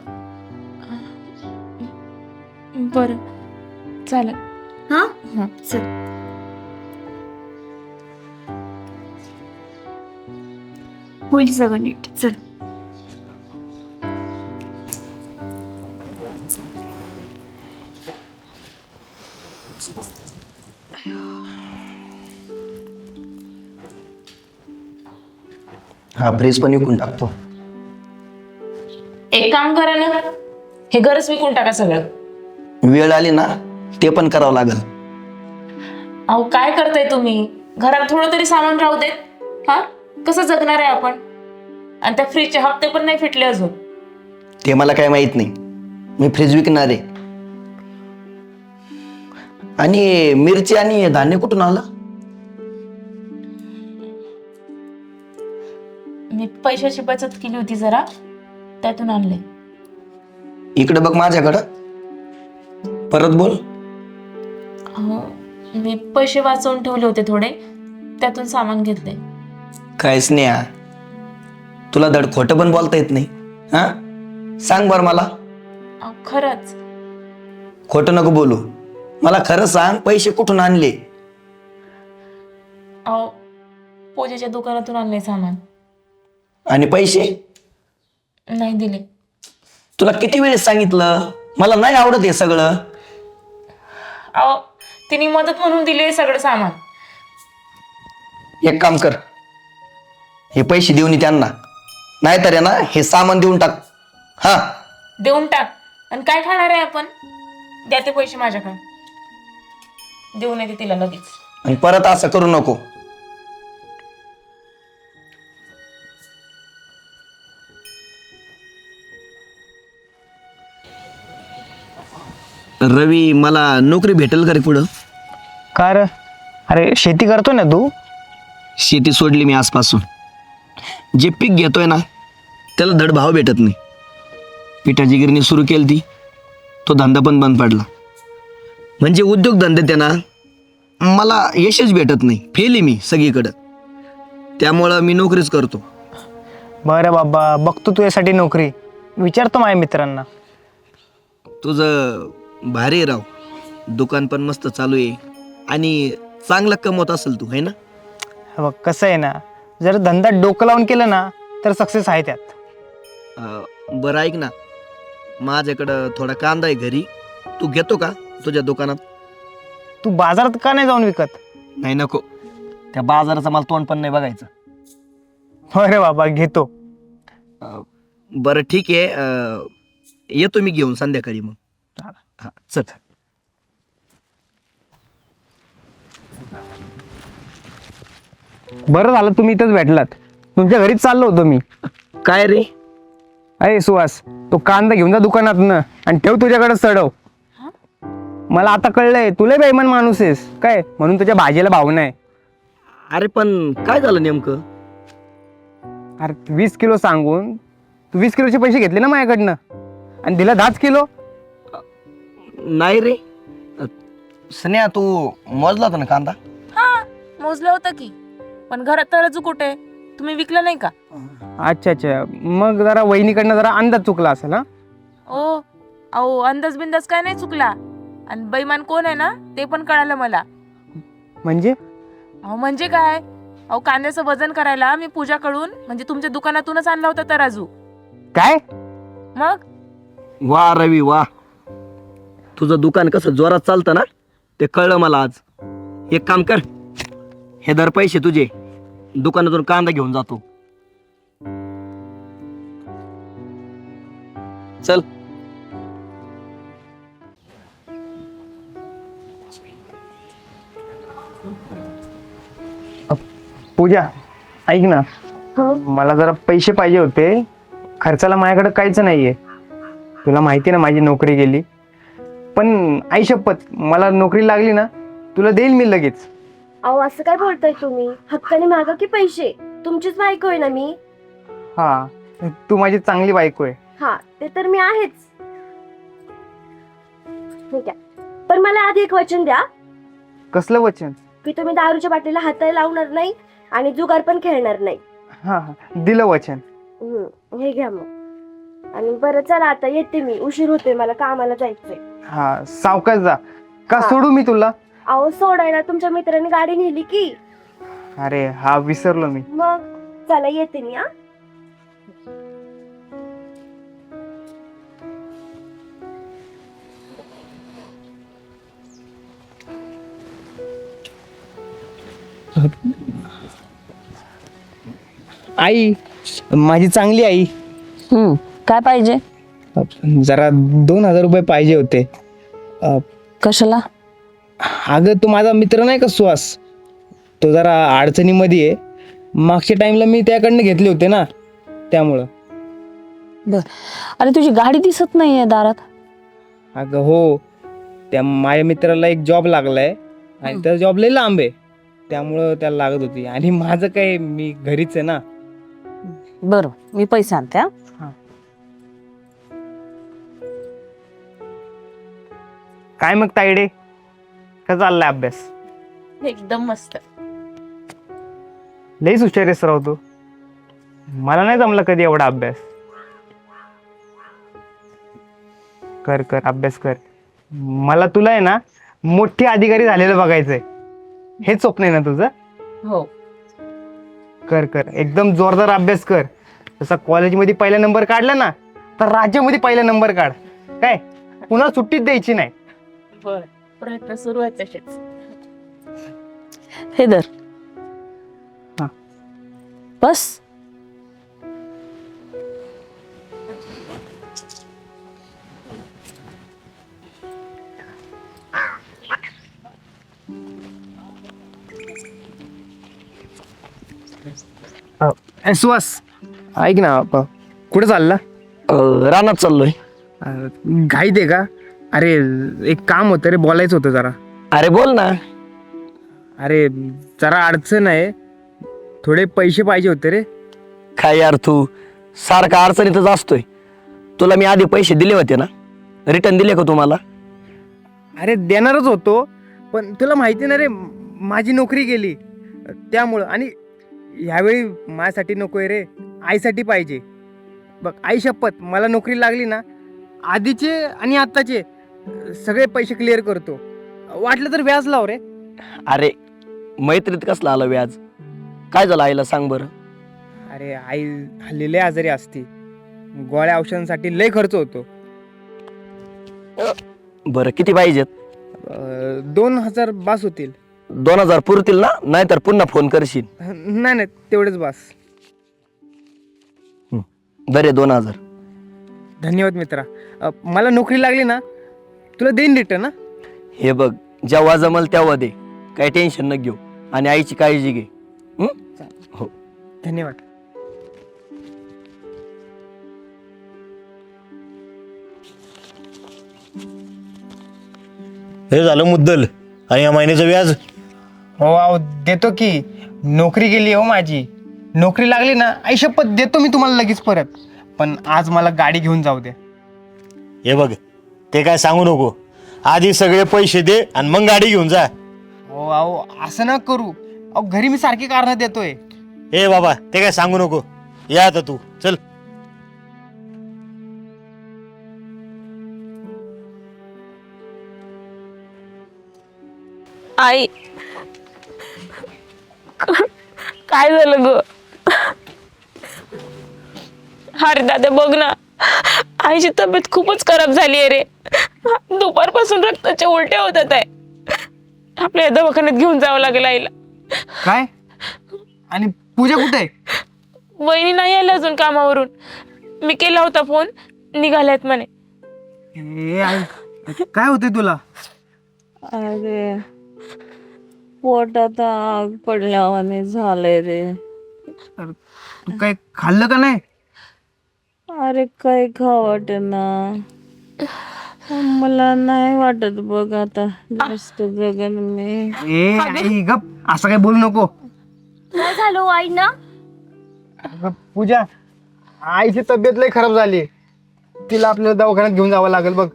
बरं चालेल. हा हा. चल. होईल सगळं नीट. चल. हा फ्रीज पण विकून टाकतो. एक काम करा ना, हे घरच विकून टाका सगळं. वेळ आली ना ते पण करावं लागल. अहो काय करताय तुम्ही? घरात थोडं तरी सामान राहू देत. हा कसं जगणार आहे आपण? आणि त्या फ्रीजचे हप्ते पण नाही फिटले अजून. ते मला काय माहित नाही, मी फ्रीज विकणार आहे. आणि मिरची आणि धान्य कुठून आलं? मी पैशाची बचत केली होती जरा, त्यातून आणले. इकडे बघ माझ्याकडं, परत बोल. हो, मी पैसे वाचवून ठेवले होते थोडे, त्यातून सामान घेतले. काहीच नाही हा, तुला धड खोटं पण बोलता येत नाही. हा सांग बर मला, अहो, खरंच. खोटं नको बोलू, मला खरं सांग, पैसे कुठून आणले? अहो पूजेच्या दुकानातून आणले सामान. आणि पैसे नाही दिले. तुला किती वेळेस सांगितलं, मला नाही आवडत हे सगळं. अहो तिने मदत म्हणून दिले सगळं सामान. एक काम कर, हे पैसे देऊन ये त्यांना, नाहीतर आहे ना हे सामान देऊन टाक. हा देऊन टाक. आणि काय खाणार आहे आपण? द्या ते पैसे माझ्याकडे. देऊन येते तिला लगेच. आणि परत असं करू नको. रवी, मला नोकरी भेटेल का रे पुढं? का रे? अरे शेती करतो ना तू? शेती सोडली मी आजपासून. जे पीक घेतोय ना त्याला धड भाव भेटत नाही. पिठाची गिरणी सुरू केली ती, तो धंदा पण बंद पडला. म्हणजे उद्योगधंदे त्यांना मला यशच भेटत नाही. फेल आहे मी सगळीकडं. त्यामुळं मी नोकरीच करतो. बरं बाबा, बघतो तुझ्यासाठी नोकरी, विचारतो माझ्या मित्रांना. तुझं भारी आहे राव, दुकान पण मस्त चालू आहे आणि चांगलं कमवत असेल तू, है ना? हे बघ कसं आहे ना, जर धंदा डोकं लावून केलं ना तर सक्सेस आहे त्यात. बरं ऐक ना, माझ्याकडं थोडा कांदा आहे घरी, तू घेतो का तुझ्या दुकानात? तू बाजारात का नाही जाऊन विकत? नाही नको, त्या बाजाराचं मला तोंड पण नाही बघायचं. अरे बाबा घेतो. बरं ठीक आहे, येतो मी घेऊन संध्याकाळी मग. हा चल. बरं झालं तुम्ही इथंच भेटलात, तुमच्या घरीच चाललो होतो मी. काय रे? अरे सुहास, तो कांदा घेऊन जा दुकानातनं आणि ठेव तुझ्याकडे चढव. मला आता कळलंय तुला बेईमान माणूस आहेस काय, म्हणून तुझ्या भाजीला भाव नाही. अरे पण काय झालं नेमकं? अरे 20 किलो सांगून तू 20 किलोचे पैसे घेतले ना माझ्याकडनं आणि दिला 10 किलो. नाही रे स्नेहा, तू मोजला होता ना कांदा? हा मोजलं होतं की, पण घरात तरच कुठे? तुम्ही विकलं नाही का? अच्छा अच्छा, मग जरा वहिनीकडनं जरा अंदाज चुकला असेल. हा ओ अहो, अंदाज बिंदाज काय नाही चुकला. आणि बैमान कोण आहे ना ते पण कळालं मला. म्हणजे अहो म्हणजे काय? अहो कांद्याचं वजन करायला मी पूजाकडून म्हणजे तुमच्या दुकानातूनच आणला होता तराजू. काय? मग वा रवी वा, तुझं दुकान कसं जोरात चालतं ना ते कळलं मला आज. एक काम कर, हे दर पैसे तुझे, दुकानातून कांदा घेऊन जातो. चल. पूजा ऐक ना, मला जरा पैसे पाहिजे होते. खर्चाला माझ्याकडे काहीच नाहीये. तुला माहिती ना माझी नोकरी गेली, पण आई शपथ मला नोकरी लागली ना तुला देईल मी लगेच. अहो असं काय बोलताय तुम्ही? हक्काने मागा की पैसे, तुमचीच बायको आहे ना मी. हा, तू माझी चांगली बायको आहे. हा ते तर मी आहेच. ठीक आहे, पण मला आधी एक वचन द्या कसलं वचन? की तुम्ही दारूच्या बाटलीला हाताला लावणार नाही आणि जुगार पण खेळणार नाही. हा हा, दिलं वचन. हे घ्या मग. आणि बरं चला आता येते मी, उशीर होतोय मला कामाला जायचंय. हा, सावकाश जा. का हा. सोडू मी तुला? अहो सोडायला तुमच्या मित्राने गाडी नेली की. अरे हा, विसरलो मी. मग चला येते मी. हा आई, माझी चांगली आई, काय पाहिजे? जरा 2,000 रुपये पाहिजे होते. कशाला? अगं तू माझा मित्र नाही का सुहास, तो जरा अडचणीमध्ये आहे. मागच्या टाइमला मी त्याकडनं घेतले होते ना, त्यामुळं. बर. अरे तुझी गाडी दिसत नाहीये दारात. अगं हो, त्या माझ्या मित्राला एक जॉब लागलाय आणि त्या जॉब लय लांब आहे, त्यामुळं त्याला लागत होती. आणि माझं काय, मी घरीच आहे ना. बरं, मी पैसे आणते. हा. काय मग तायडे, का चाललाय अभ्यास? एकदम मस्त. लईच हुशार आहेस राव तू. मला नाही जमला कधी एवढा अभ्यास. कर कर अभ्यास कर. मला तुला आहे ना मोठी अधिकारी झालेलं बघायचंय. हेच स्वप्न आहे ना तुझं? हो. कर कर, एकदम जोरदार अभ्यास कर. जसा कॉलेजमध्ये पहिला नंबर काढला ना, तर राज्यामध्ये पहिला नंबर काढ. काय, पुन्हा सुट्टीच द्यायची नाही. बर, प्रयत्न सुरू आहेत तसेच. हे धर. हा. बस. सुहास, ऐक ना, कुठे चालला? रानात चाललोय. घाईत आहे का? अरे एक काम होतं रे, बोलायचं होतं जरा. अरे बोल ना. अरे जरा अडचण आहे, थोडे पैसे पाहिजे होते रे. काय यार, तू सारखा अडचणीतच असतोय. तुला मी आधी पैसे दिले होते ना, रिटर्न दिले का तुम्हाला? अरे देणारच होतो, पण तुला माहिती ना रे, माझी नोकरी गेली त्यामुळं. आणि ह्यावेळी माझ्यासाठी नकोय रे, आईसाठी पाहिजे. बघ आई शपथ, मला नोकरी लागली ना, आधीचे आणि आत्ताचे सगळे पैसे क्लिअर करतो. वाटलं तर व्याज लाव रे. अरे मैत्रीत कसला आलं व्याज? काय झालं आईला सांग बरं. अरे आई हल्ली लय आजारी असते, गोळ्या औषधांसाठी लय खर्च होतो. बरं किती पाहिजेत? 2,000 बास होतील. 2,000 पुरतील ना? नाहीतर पुन्हा फोन करशील. नाही नाही, तेवढेच बास. बरे 2,000. धन्यवाद मित्रा. मला नोकरी लागली ना, तुला देईन रिटर्न ना. हे बघ, जेव्हा जमल तेव्हा दे, काही टेन्शन न घेऊ. आणि आईची काळजी घे. हो. धन्यवाद. हे झालं मुद्दल आणि या महिन्याचं व्याज. हो अहो देतो की. नोकरी गेली हो माझी. नोकरी लागली ना, आई शपथ देतो मी तुम्हाला लगेच परत. पण आज मला गाडी घेऊन जाऊ द्या. हे बघ, ते काय सांगू नको. आधी सगळे पैसे दे आणि मग गाडी घेऊन जा. हो अहो असं ना करू. अहो घरी मी सारखी कारणं देतोय. ए बाबा, ते काय सांगू नको. या आता तू चल. आई, काय झालं ग? अरे दादा बघ ना, आईची तब्येत खूपच खराब झाली आहे रे. दुपारपासून रक्ताच्या उलट्या होतात आहे. आपल्या दवाखान्यात घेऊन जावं लागेल आईला. काय? आणि पूजा कुठे आहे? वहिनी नाही आल्या अजून कामावरून. मी केला होता फोन, निघाल्यात म्हणे. ए, आई, काय होतंय तुला? अरे पोटात आग पडल्यावाने झालंय रे. अरे, तू काय खाल्लं का नाही? अरे काही खावं वाटेना. मला नाही वाटत बघ आता जास्त जगन मी. ए आई गप, असं काय बोलू नको. काय झालं हो आईंना? अगं, पूजा, आईची तब्येत लय खराब झाली. तिला आपल्याला दवाखान्यात घेऊन जावं लागेल बघ.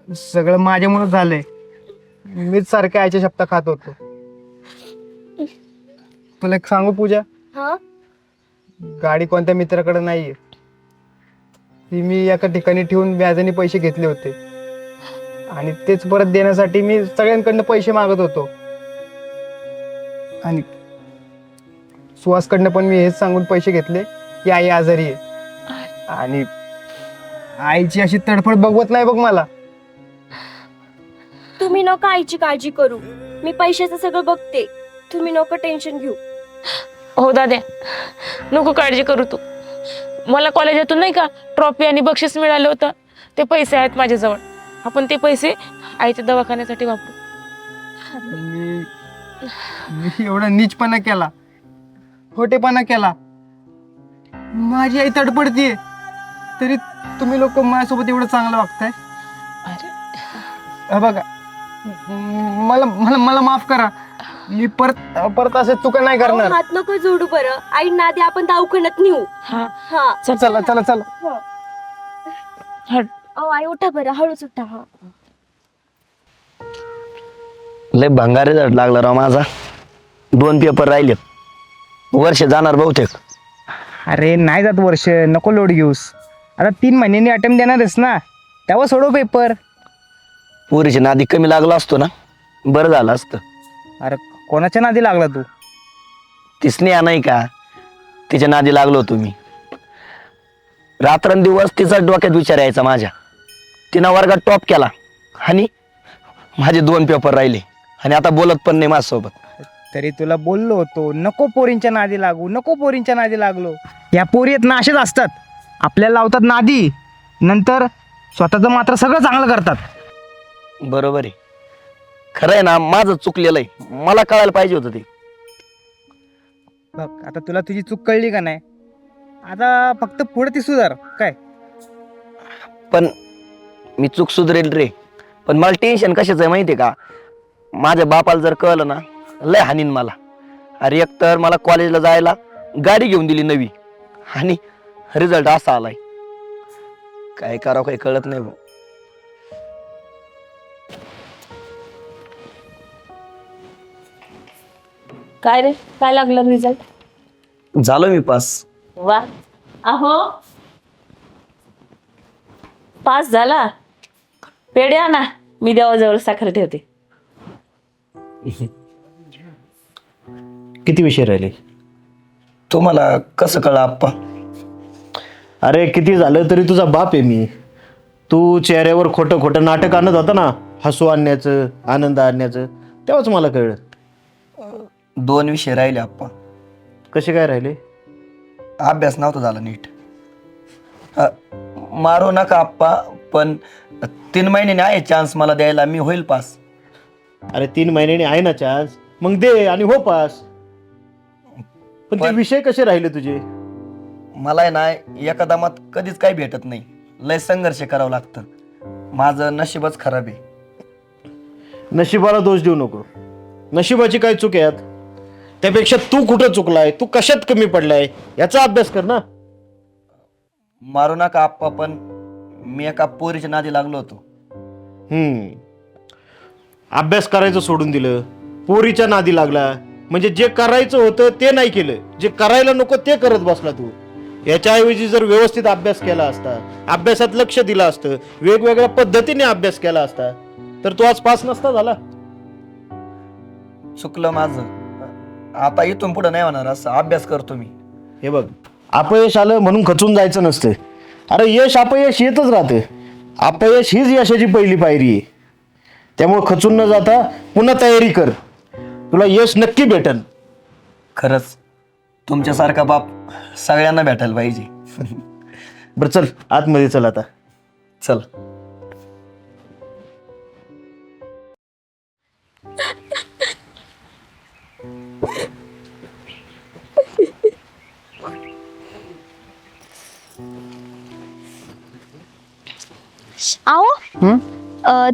सगळं माझ्यामुळे झालंय. मीच सारख्या आईच्या शब्द खात होतो. तुला एक सांगू पूजा, हा गाडी कोणत्या मित्राकडे नाहीये. ती मी एका ठिकाणी ठेवून व्याजाने पैसे घेतले होते आणि तेच परत देण्यासाठी मी सगळ्यांकडनं पैसे मागत होतो. आणि सुहासकडनं पण मी हेच सांगून पैसे घेतले की आई आजारी आहे. आणि आईची अशी तडफड बघवत नाही बघ मला. तुम्ही नको आईची काळजी करू, मी पैशाचं सगळं बघते. तुम्ही नको टेन्शन घेऊ. हो दाद्या, नको काळजी करू तू. मला कॉलेजातून नाही का ट्रॉफी आणि बक्षीस मिळालं होतं, ते पैसे आहेत माझ्याजवळ. आपण ते पैसे आईच्या दवाखान्यासाठी वापरू. मी एवढा नीचपणा केला, खोटेपणा केला. माझी आई तडपडतीये तरी तुम्ही लोक माझ्यासोबत एवढं चांगलं वागताय. अरे बघा, मला मला मला माफ करा. मी परत परत असं चुका नाही अहो, करणार. हात नको जोडू बरं. आईंना आधी आपण दवाखान्यात नेऊ. हा, हा चला चला चला. हट. अहो आई उठा बरं, हळूच उठा. हा लय भंगार रिझल्ट लागला राव माझा. 2 पेपर राहिले, वर्ष जाणार बहुतेक. अरे नाही जात वर्ष, नको लोड घेऊस. आता 3 महिन्यांनी अटेम्प्ट देणारच ना, तेव्हा सोडव पेपर. पोरीच्या नादी कमी लागला असतो ना, बरं झालं असतं. अरे कोणाच्या नादी लागला तू? ती स्नेहा नाही का, तिच्या नादी लागलो होतो मी. रात्रंदिवस तिचा डोक्यात विचार यायचा माझ्या. तिनं वर्गात टॉप केला आणि माझे 2 पेपर राहिले आणि आता बोलत पण नाही माझ्यासोबत. तरी तुला बोललो होतो नको पोरींच्या नादी लागू, नको पोरींच्या नादी लागलो. या पोरी आहेत ना असेच असतात, आपल्याला लावतात नादी, नंतर स्वतःचं मात्र सगळं चांगलं करतात. बरोबर आहे, खरं आहे ना, माझं चुकलेलं आहे. मला कळायला पाहिजे होतं ते. बघ आता तुला तुझी चूक कळली का नाही, आता फक्त पुढे ती सुधार काय. पण मी चूक सुधरेल रे. पण मला टेन्शन कशाचं आहे माहिती आहे का, माझ्या बापाला जर कळलं ना लय हानीन मला. अरे एक तर मला कॉलेजला जायला गाडी घेऊन दिली नवी आणि रिझल्ट असा आलाय. काय करावं काही कळत नाही भाऊ. काय रे, काय लागलं रिझल्ट? झालो मी पास. वा, अहो पास झाला. पेढे आणा, मी देवाजवळ साखर ठेवते. किती विषय राहिले? तुम्हाला कसं कळलं आप्पा? अरे किती झालं तरी तुझा बाप आहे मी. तू चेहऱ्यावर खोटं खोटं नाटक आणत होता ना, हसू आणण्याचं, आनंद आणण्याचं, तेव्हाच मला कळलं. 2 विषय राहिले आप्पा. कसे काय राहिले? अभ्यास नव्हता झाला नीट. मारू नका आप्पा, पण 3 महिन्याने आहे चान्स मला द्यायला, मी होईल पास. अरे 3 महिन्यांनी आहे ना चान्स, मग दे आणि हो पास. पण ते विषय कसे राहिले तुझे? मला आहे ना एका दमात कधीच काही भेटत नाही, लय संघर्ष करावं लागतं. माझं नशीबच खराब आहे. नशिबाला दोष देऊ नको. नशिबाची काय चूक आहे यात? त्यापेक्षा तू कुठं चुकलाय, तू कशात कमी पडलाय याचा अभ्यास कर ना. मारू नका आप्पा, पण मी एका पोरीच्या नादी लागलो होतो. अभ्यास करायचं सोडून दिलं, पोरीच्या नादी लागला, म्हणजे जे करायचं होतं ते नाही केलं, जे करायला नको ते करत बसला तू. याच्याऐवजी जर व्यवस्थित अभ्यास केला असता, अभ्यासात लक्ष दिलं असतं, वेगवेगळ्या पद्धतीने अभ्यास केला असता, तर तू आज पास नसता झाला. चुकलं माझं. आता इथून पुढे नाही होणार असं. अभ्यास करतो मी. हे बघ, अपयश आलं म्हणून खचून जायचं नसतं. अरे यश अपयश येतच राहतं. अपयश हीच यशाची पहिली पायरी आहे. त्यामुळे खचून न जाता पुन्हा तयारी कर. तुला यश नक्की भेटल. खरंच तुमच्यासारखा बाप सगळ्यांना भेटायला पाहिजे. बरं चल आतमध्ये चल आता. चल. आओ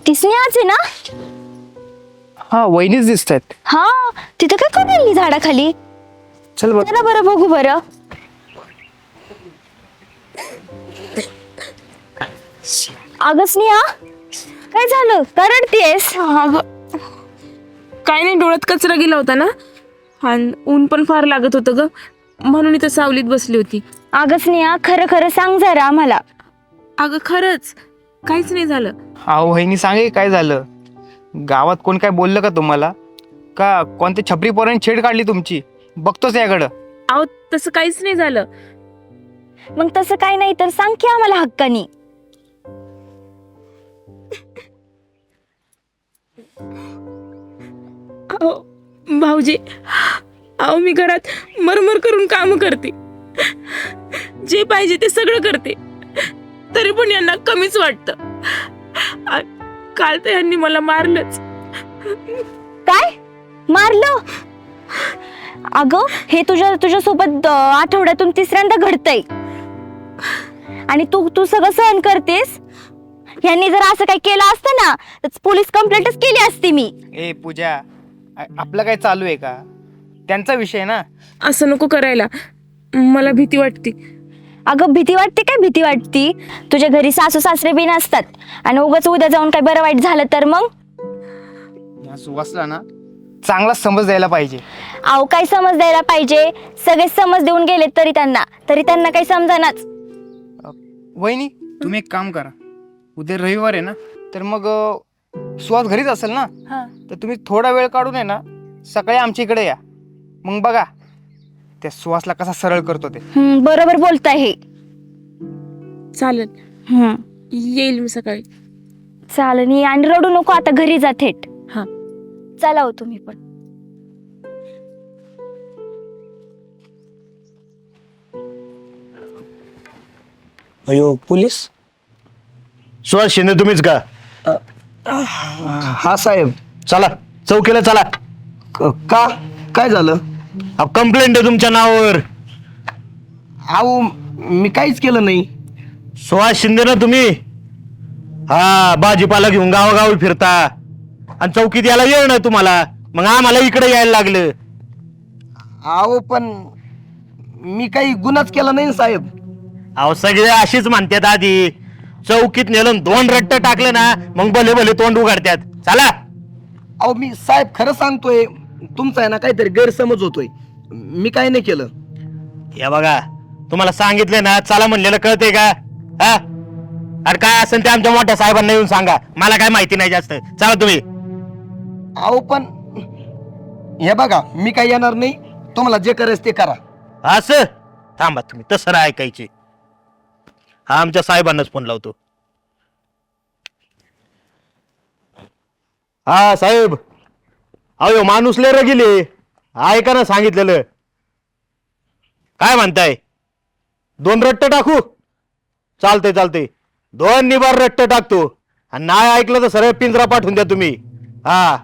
ती स्नेहाच आहे ना? हा वहिनीच दिसत आहेत. हा तिथं काय करायली झाडाखाली? चल बघ. चला बरं बघू बरं. अगं स्नेहा काय झालं? का रडतेस? अगं काय नाही, डोळ्यात कचरा गेला होता ना, आणि ऊन पण फार लागत होतं ग, म्हणून इथं सावलीत बसली होती. अगं स्नेहा खरं खरं सांग जरा आम्हाला. अगं खरंच काहीच नाही झालं. अहो वहिनी सांगे काय झालं? गावात कोण काय बोललं का तुम्हाला? का कोणत्या छपरी पोरांनी छेड काढली तुमची? बघतोच याकडं. अहो तसं काहीच नाही झालं. मग तसं काय नाही तर सांग की आम्हाला हक्कानी. अहो भाऊजी, अहो मी घरात मरमर करून काम करते, जे पाहिजे ते सगळं करते, तरी पण यांना कमीच वाटतं. काल तर यांनी मला मारलंच. काय मारलं? अगं हे तुझ्यासोबत आठवड्यातून तिसऱ्यांदा घडतंय आणि तू सगळं सहन करतेस. यांनी जर असं काही केलं असतं ना तर पोलीस कंप्लेंटच केली असती मी. ए पूजा, आपलं काय चालू आहे का? त्यांचा विषय ना. असं नको करायला, मला भीती वाटते. अगं भीती वाटते काय? भीती वाटती? तुझ्या घरी सासू सासरे बी नसतात आणि उगाच उद्या जाऊन काय बरं वाईट झालं तर मग? या सुवासला ना चांगला समज द्यायला पाहिजे. अहो काय समज द्यायला पाहिजे? सगळे समज देऊन गेले तरी त्यांना काही समजानाच. वहिनी तुम्ही एक काम करा, उद्या रविवार आहे ना, तर मग सुहास घरीच असेल ना, तर तुम्ही थोडा वेळ काढून आहे ना सकाळी आमच्या इकडे या. मग बघा त्या सुहासला कसा सरळ करतो ते. बरोबर बोलताय हे. चालेल, हम्म येईल मी सकाळी. चालेल. आणि रडू नको आता, घरी जा थेट. हा. चला हो तुम्ही पण. अयो पोलीस. सुहास शिंदे तुम्हीच का? हा साहेब. चला चौकीला चला. का काय झालं? कंप्लेंट आहे तुमच्या नावावर. अहो मी काहीच केलं नाही. सुहास शिंदे ना तुम्ही? हा, भाजीपाला घेऊन गावोगावी फिरता आणि चौकीत यायला येळ नाही तुम्हाला, मग आम्हाला इकडे यायला लागलं. अहो पण मी काही गुन्हाच केला नाही साहेब. अहो सगळे अशीच म्हणतात. आधी चौकीत नेलं 2 रट्ट टाकलं ना, मग भले भले तोंड उघडतात. चला. अहो मी साहेब खरं सांगतोय, तुमचा आहे ना काहीतरी गैरसमज होतोय. मी काही नाही केलं. हे बघा, तुम्हाला सांगितलं ना, चला म्हणलेलं कळतंय का? हा, अरे काय असेल ते आमच्या मोठ्या साहेबांना येऊन सांगा, मला काय माहिती नाही जास्त. चला तुम्ही. अहो पण हे बघा, मी काही येणार नाही. तुम्हाला जे करायचं ते करा. असं थांबा तुम्ही, तसं नाही ऐकायचे. हा आमच्या साहेबांनाच फोन लावतो. हा साहेब, अहो माणूस लय रगिले, ऐका ना सांगितलेलं. काय म्हणताय? 2 रट्ट टाकू? चालतंय चालतंय, 2 निबार रट्ट टाकतो. आणि नाही ऐकलं तर सरळ पिंजरा पाठवून द्या तुम्ही. हा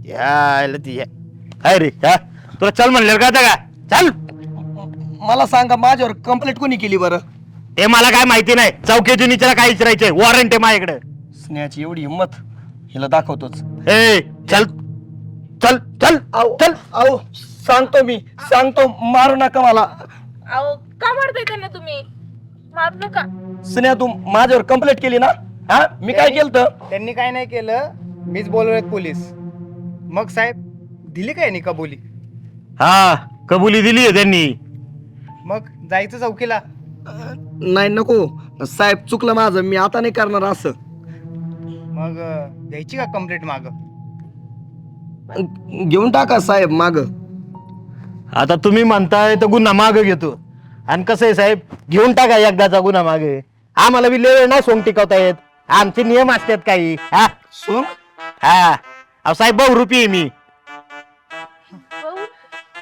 यायला ती काय रे, हा तुला चल म्हणलं का आता? का चल. मला सांगा, माझ्यावर कंप्लेंट कोणी केली बरं? ते मला काय माहिती नाही. चौकीची निचरा काय विचारायचंय? वॉरंट आहे माझ्याकडे. स्नेहाची एवढी हिंमत, हिला दाखवतोच. ए चल चल चल चल. अहो सांगतो, मी सांगतो, मारू नका मला. अहो का मारताय त्यांना तुम्ही? मारू नका. स्नेहा तू माझ्यावर कंप्लेंट केली ना? हा, मी काय केलं? त्यांनी काय नाही केलं, मीच बोलवले पोलीस. मग साहेब दिली काय नाही कबुली? हा, कबुली दिली आहे त्यांनी. मग जायचं चौकीला. नाही नको साहेब, चुकलं माझं. मी आता नाही करणार असं. मग द्यायची का कंप्लेंट माग? घेऊन टाका साहेब माग. आता तुम्ही म्हणताय तर गुन्हा माग घेतो, आणि कसं आहे साहेब, घेऊन टाका एकदाचा गुन्हा मागे. आम्हाला बी लय वेळ नाही सोंग टिकवता येत, आमचे नियम असतात काही. हा सोंग हा अहो साहेब, बहुरूपी आहे मी.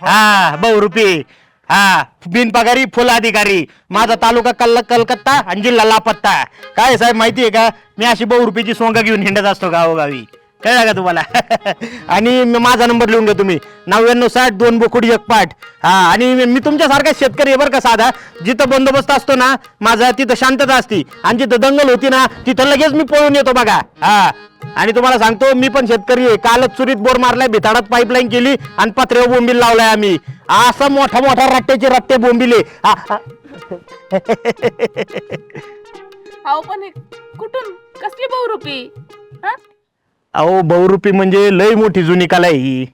हा बहुरूपी. हा बिनपगारी फुल अधिकारी. माझा तालुका कलकत्ता आणि जिल्हा लापत्ता. काय साहेब माहितीये का, मी अशी बहुरूपीची सोंग घेऊन हिंडत असतो गावोगावी. कळलं का तुम्हाला? आणि माझा नंबर लिहून घ्या तुम्ही, 9960 2 बोकुड 1 पाठ. हा आणि मी तुमच्यासारखा शेतकरी आहे बरं का साधा. जिथं बंदोबस्त असतो ना माझा, तिथं शांतता असती, आणि जिथं दंगल होती ना तिथं लगेच मी पळून येतो बघा. हा आणि तुम्हाला सांगतो, मी पण शेतकरी आहे. कालच चुरीत बोर मारलाय, भिताडात पाईपलाईन केली आणि पत्र्यावर बोंबील लावलाय आम्ही. असं मोठा मोठा रट्ट्याचे रट्टे बोंबिले. अहो पण हे कुठून कसली बहुरूपी? हा? अहो बहुरूपी म्हणजे लय मोठी जुनी कला आहे ही.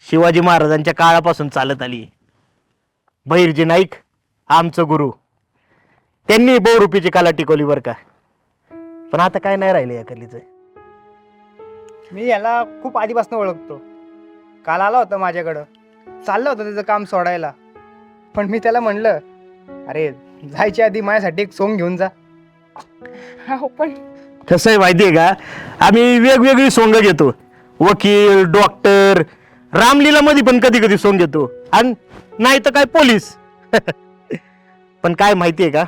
शिवाजी महाराजांच्या काळापासून चालत आली. बहिर्जी नाईक आमचं गुरु, त्यांनी बहुरूपीची कला टिकवली बरं का. पण आता काय नाही राहिलं या कलेचं. मी याला खूप आधीपासून ओळखतो. काल आला होता माझ्याकडं, चाललं होतं त्याचं काम सोडायला. पण मी त्याला म्हणलं, अरे जायच्या आधी माझ्यासाठी एक सोंग घेऊन जा. अहो पण कसं आहे माहितीये का, आम्ही वेगवेगळी सोंग घेतो. वकील, डॉक्टर, रामलीला मध्ये पण कधी कधी सोंग घेतो, आणि नाही तर काय पोलीस. पण काय माहितीये का,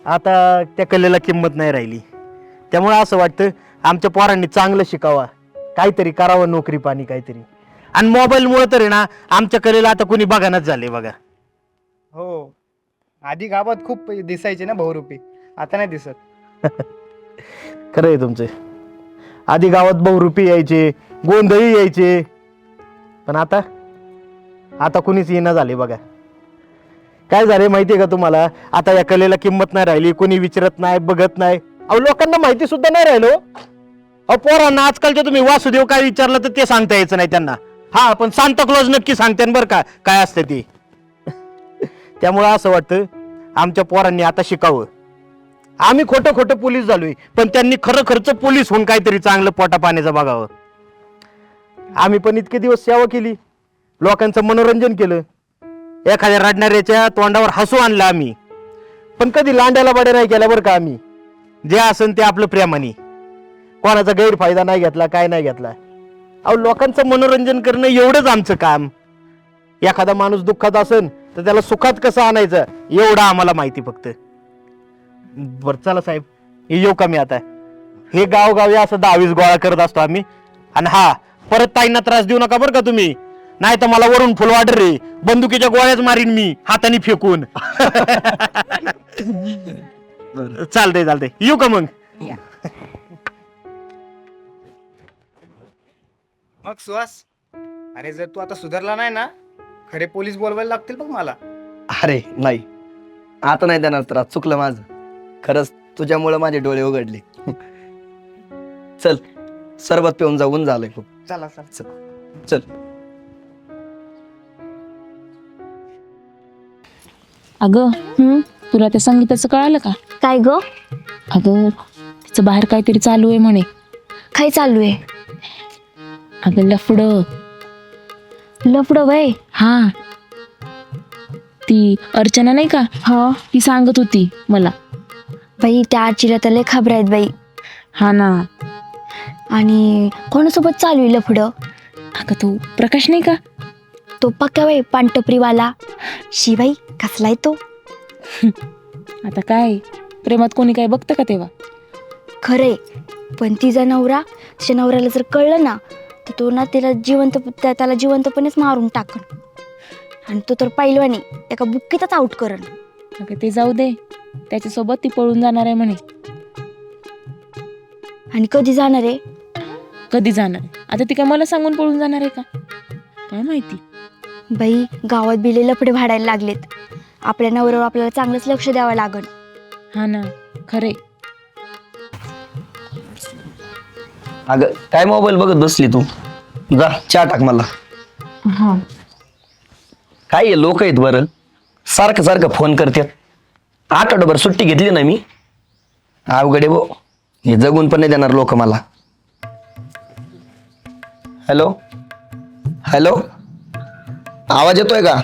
आता त्या कलेला किंमत नाही राहिली. त्यामुळे असं वाटतं आमच्या पोरांनी चांगलं शिकावा, काहीतरी करावं, नोकरी पाणी काहीतरी. आणि मोबाईलमुळे तर आहे ना आमच्या कलेला आता कोणी बघानच झाले बघा. हो, आधी गावात खूप दिसायचे ना बहुरूपी, आता नाही दिसत. खरं आहे तुमचं. आधी गावात बहुरूपी यायचे, गोंधळी यायचे, पण आता आता कुणीच येणं झाले बघा. काय झाले माहितीये का तुम्हाला, आता या कलेला किंमत नाही राहिली, कोणी विचारत नाही, बघत नाही. अहो लोकांना माहिती सुद्धा नाही राहिलो. अहो पोरांना आजकालच्या तुम्ही वासुदेव काय विचारलं तर ते सांगता यायचं नाही त्यांना. हा पण सांता क्लॉज नक्की सांगते बरं का काय असतं ते. त्यामुळं असं वाटतं आमच्या पोरांनी आता शिकावं. आम्ही खोटं खोटं पोलीस झालोय, पण त्यांनी खरं खर्च पोलीस होऊन काहीतरी चांगलं पोटा पाण्याचं बघावं. आम्ही पण इतके दिवस सेवा केली, लोकांचं मनोरंजन केलं, एखाद्या रडणाऱ्याच्या तोंडावर हसू आणलं आम्ही. पण कधी लांड्याला बड्या नाही केल्या बरं का आम्ही. जे असन ते आपलं प्रेमाने, कोणाचा गैरफायदा नाही घेतला, काय नाही घेतला. अहो लोकांचं मनोरंजन करणं एवढंच आमचं काम. एखादा माणूस दुःखात असन तर त्याला सुखात कसं आणायचं एवढं आम्हाला माहिती फक्त. बरं चला साहेब, येऊ का मी आता. हे गावगावी असं 10-20 गोळा करत असतो आम्ही. आणि हा परत ताईंना त्रास देऊ नका बरं का तुम्ही, नाही तर मला वरून फुल वाटर रे, बंदुकीच्या गोळ्याच मारीन मी हाताने फेकून. चालतंय चालतंय, येऊ का मग. मग सुहास, अरे जर तू आता सुधारला नाही ना, खरे पोलीस बोलवायला लागतील बघ मला. अरे नाही, आता नाही देणार त्रास, चुकलं माझं. खरंच तुझ्यामुळे माझे डोळे उघडले. चल सरबत पिऊन जाऊन झालंय खूप. चला चला. चल चल. अगं तुला त्या संगीताचं कळालं का? काय ग? अगं तिचं बाहेर काहीतरी चालू आहे म्हणे. काय चालू आहे? अगं लफडं. लफडं वय? हा, ती अर्चना नाही का, हा ती सांगत होती मला. बाई, त्या आजीला तर लय खबर आहेत बाई. हा ना. आणि कोणासोबत चालू आहे लफडं? अगं तो प्रकाश नाही का, तो पक्का बाई पानटपरीवाला. शिवाई कसलाय तो. आता काय प्रेमात कोणी काय बघतं का तेव्हा. खरे, पण तिचा नवरा, तिच्या नवऱ्याला जर कळलं ना तर तो ना त्याला जिवंतपणेच मारून टाकन. आणि तो तर पहिलवानी एका बुक्कीतच आउट करण. अगं ते जाऊ दे, त्याच्यासोबत ती पळून जाणार आहे म्हणे. आणि कधी जाणार आहे? कधी जाणार आहे? आता ती काय मला सांगून पळून जाणार आहे का, काय माहिती. बाई, गावात बिले लफडे भाडायला लागलेत. आपल्या नवऱ्यावर आपल्याला चांगलंच लक्ष द्यावं लागल. हा ना, खरे. अगं काय मोबाईल बघत बसली तू, जा चहा टाक मला. हा, काय लोक आहेत बरं, सारखं सारखं फोन करतात. आठवडाभर सुट्टी घेतली ना मी, अवघडे भो, हे जगून पण नाही देणार लोक मला. हॅलो हॅलो, आवाज येतोय का?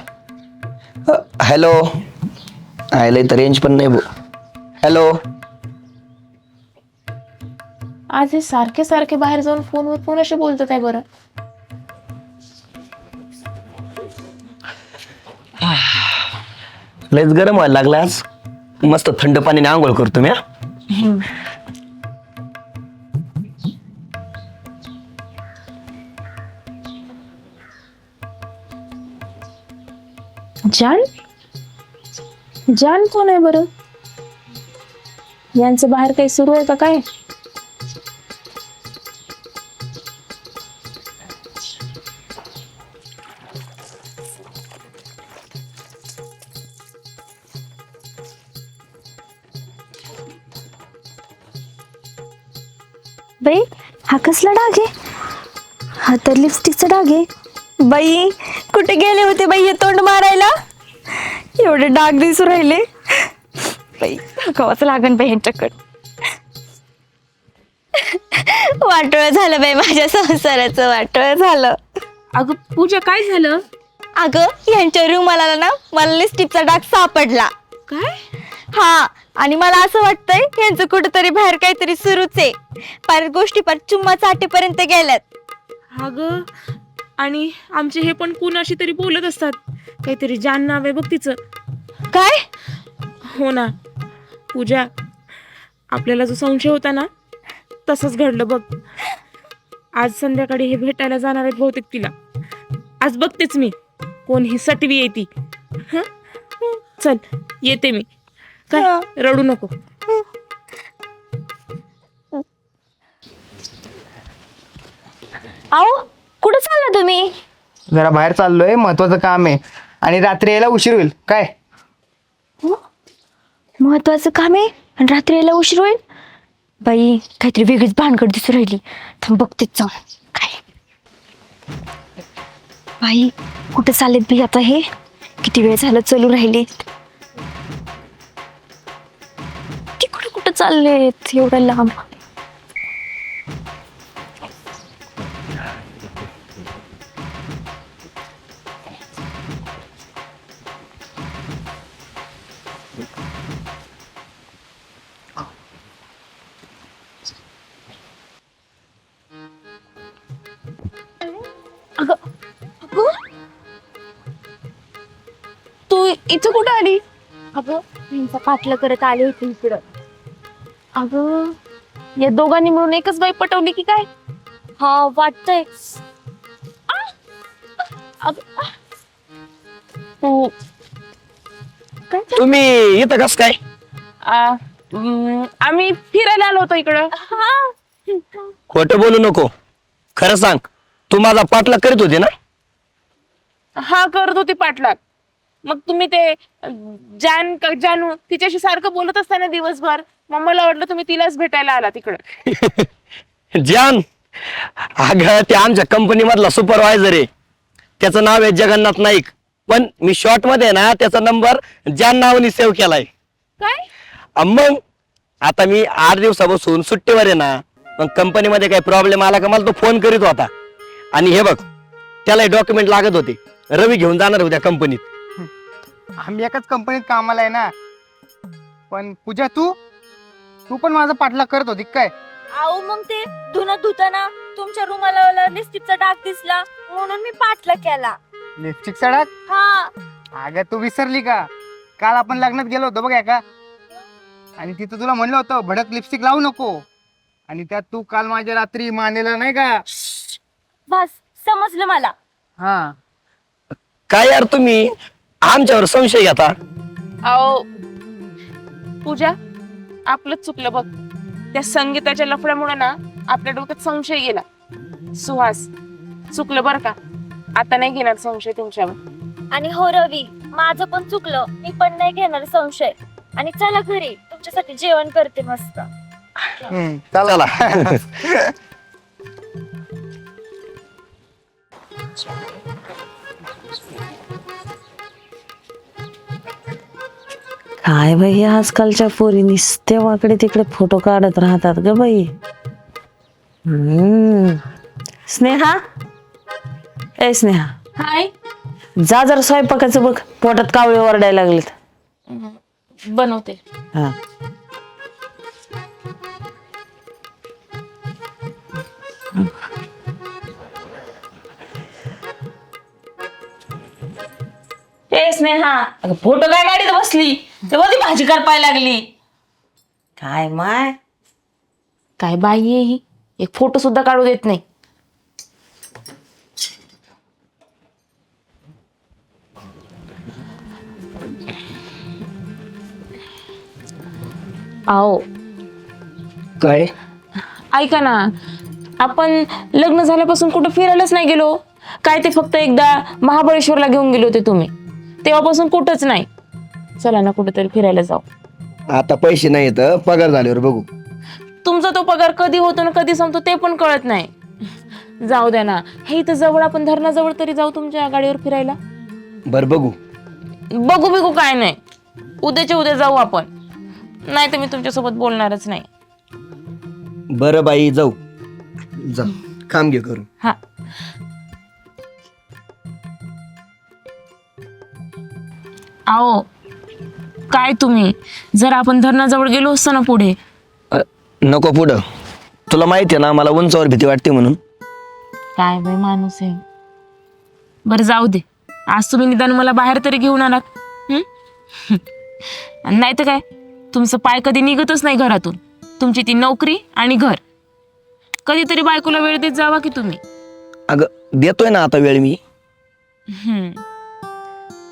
हॅलो आयला इथं रेंज पण नाही भाऊ. हॅलो. आज हे सारखे सारखे बाहेर जाऊन फोनवर कोणाशी बोलतात आहे बरं? लयच गरम व्हायला लागला आज. मस्त थंड पाण्याने आंघोळ करतो मी हा. जान जान कोण आहे बरं? यांचं बाहेर काही सुरू आहे का काय? बाई हा कसला डाग आहे? हा तर लिपस्टिकचा डाग आहे. बाई कुठे गेले होते बाई हे तोंड मारायला? एवढे डाग दिसू राहिले. बाई कवाच लागन बाई ह्यांच्याकडे. वाटोळ झालं बाई, माझ्या संसाराचं वाटोळ झालं. अगं पूजा काय झालं? अगं यांच्या रुमाला ना मला लिपस्टिकचा डाग सापडला. काय? हा, आणि मला असं वाटतंय यांचं कुठेतरी बाहेर काहीतरी सुरूच आहे. पार गोष्टी पार चुम्मा चाटेपर्यंत गेल्यात. अगं आणि आमचे हे पण कुणाशी तरी बोलत असतात. काहीतरी जान नाव आहे बघ तिचं. काय? हो ना पूजा, आपल्याला जो संशय होता ना तसंच घडलं बघ. आज संध्याकाळी हे भेटायला जाणार आहेत बहुतेक तिला. आज बघतेच मी कोण ही सटवी आहे ती. हं? चल येते मी. काय रडू नको. आओ कुठं चालला तुम्ही? जरा बाहेर चाललोय, महत्वाचं काम आहे आणि रात्री यायला उशीर होईल. काय? महत्वाचं काम आहे आणि रात्री यायला उशीर होईल? बाई काहीतरी वेगळीच भानगड दिसू राहिली. थांब बघतेच जाऊन. काय बाई कुठे चाललेत बाई आता हे? किती वेळ झालं चालू राहिले. तिकडे कुठं चाललेत एवढ्या लांब? तू इथं कुठं आली? अगं यांचा पाठला करत आले होते इकडं. अगं या दोघांनी मिळून एकच बाई पटवली की काय? हा वाटतंय. तू तुम्ही इथं कस काय? आम्ही फिरायला आलो होतो इकडं. खोटं बोलू नको, खरं सांग. तू माझा पाठलाग करीत होते ना? हा करत होती पाठलाग. मग तुम्ही ते जानू तिच्याशी सारखं बोलत असताना दिवसभर, मग मला वाटलं तुम्ही तिलाच भेटायला आला तिकडं. जान, अगं ते आमच्या कंपनी मधला सुपरवायझर आहे. त्याचं नाव आहे जगन्नाथ नाईक, पण मी शॉर्ट मध्ये ना त्याचा नंबर जान नावाने सेव्ह केलाय. काय? मग आता मी 8 दिवसापासून सुट्टीवर आहे ना. मग कंपनीमध्ये काही प्रॉब्लेम आला का मला तो फोन करीत होता. आणि हे बघ, त्याला डॉक्युमेंट लागत होते. रवी घेऊन जाणार होत्या कंपनीत. आम्ही एकाच कंपनीत कामाला आहे ना. पण पूजा तू पण माझा पाठलाग करत होती काय? आओ मग ते धुणं धुताना तुमच्या रुमाला लिपस्टिकचा डाग दिसला म्हणून मी पाठला केला. लिपस्टिकचा डाग? हा. अगं तू विसरली का? काल आपण लग्नात गेलो होतो बघ एका, आणि तिथं तुला म्हणलं होतं भडक लिपस्टिक लावू नको. आणि त्यात तू काल माझ्या रात्री मानेला नाही का? बस समजलं मला. हा. काय यार तुम्ही आमच्यावर संशय घेता? अहो पूजा, आपलंच चुकलं बघ. त्या संगीताच्या लफड्यामुळे ना आपल्या डोक्यात संशय गेला. सुहास चुकलं बरं का, आता नाही घेणार संशय तुमच्यावर. आणि हो रवी, माझं पण चुकलं. मी पण नाही घेणार संशय. आणि चला घरी, तुमच्यासाठी जेवण करते मस्त. चला. काय बाई, आजकालच्या पोरी नुसते वाकडे तिकडे फोटो काढत राहतात ग बाई. स्नेहा, ए स्नेहा, हाय. जा जरा स्वयंपाकाचं बघ, पोटात कावळे ओरडायला लागलेत. बनवते. हा. ए स्नेहा, अगं फोटो काय गाडीत बसली तेव्हा ती भाजी करपायला लागली. काय माय, काय बाई आहे ही, एक फोटो सुद्धा काढू देत नाही. आओ काय ऐका ना, आपण लग्न झाल्यापासून कुठं फिरायलाच नाही गेलो. काय ते फक्त एकदा महाबळेश्वरला घेऊन गेले होते तुम्ही, तेव्हापासून कुठंच नाही. चला ना कुठेतरी फिरायला जाऊ. आता पैसे नाही येत, पगार झाल्यावर बघू. तुमचा तो पगार कधी होतो ना कधी संपतो ते पण कळत नाही. जाऊ द्या ना, हे इथं जवळ आपण धरणाजवळ तरी जाऊ तुमच्या गाडीवर फिरायला. बर बघू. बघू बिघू काय नाही, उद्याच्या उद्या जाऊ आपण. नाही तर मी तुमच्यासोबत बोलणारच नाही. बरं बाई, जाऊ. जा, काम घे करून. हा. आओ काय तुम्ही, जर आपण धरणाजवळ गेलो असतो ना पुढे. नको पुढं, तुला माहिती आहे ना मला उंचावर भीती वाटते म्हणून. काय बाई माणूस आहे. बरं जाऊ दे, आज तुम्ही निदान मला बाहेर तरी घेऊन आलात. नाही तर काय, तुमचं पाय कधी निघतच नाही घरातून. तुमची ती नोकरी आणि घर. कधीतरी बायकोला वेळ देत जावा की तुम्ही. अगं देतोय ना आता वेळ मी.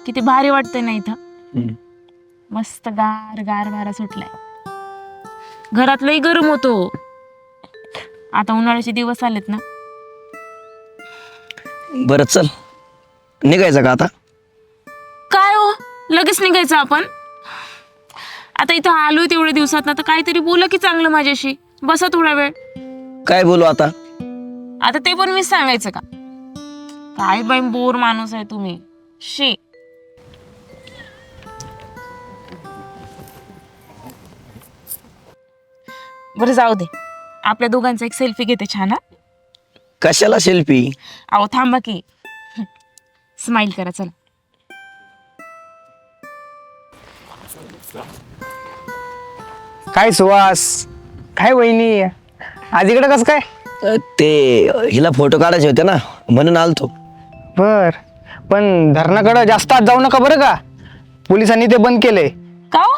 किती भारी वाटतंय ना इथं. मस्त गार गार वारा सुटलाय. घरात लई गरम होतो. आता उन्हाळ्याचे दिवस आलेत ना. बरं चल, निघायचं का आता? काय हो, लगेच निघायचं आपण? आता इथं आलोय तेवढ्या दिवसात ना, तर काहीतरी बोला की चांगलं माझ्याशी. बसा थोडा वेळ. काय बोलू आता? आता ते पण मीच सांगायचं का? काय बाई बोर माणूस आहे तुम्ही. शी. बरं जाऊ दे, आपल्या दोघांचा एक सेल्फी घेते छान. हा, कशाला सेल्फी? अहो थांबा की. स्माइल करा चला. काय सुवास, काय वहिनी, आज इकडे कसं काय? ते हिला फोटो काढायचे होते ना म्हणून आलतो. बर, पण धरणाकडं जास्त आत जाऊ नका बरं का, पोलिसांनी ते बंद केलंय. का हो?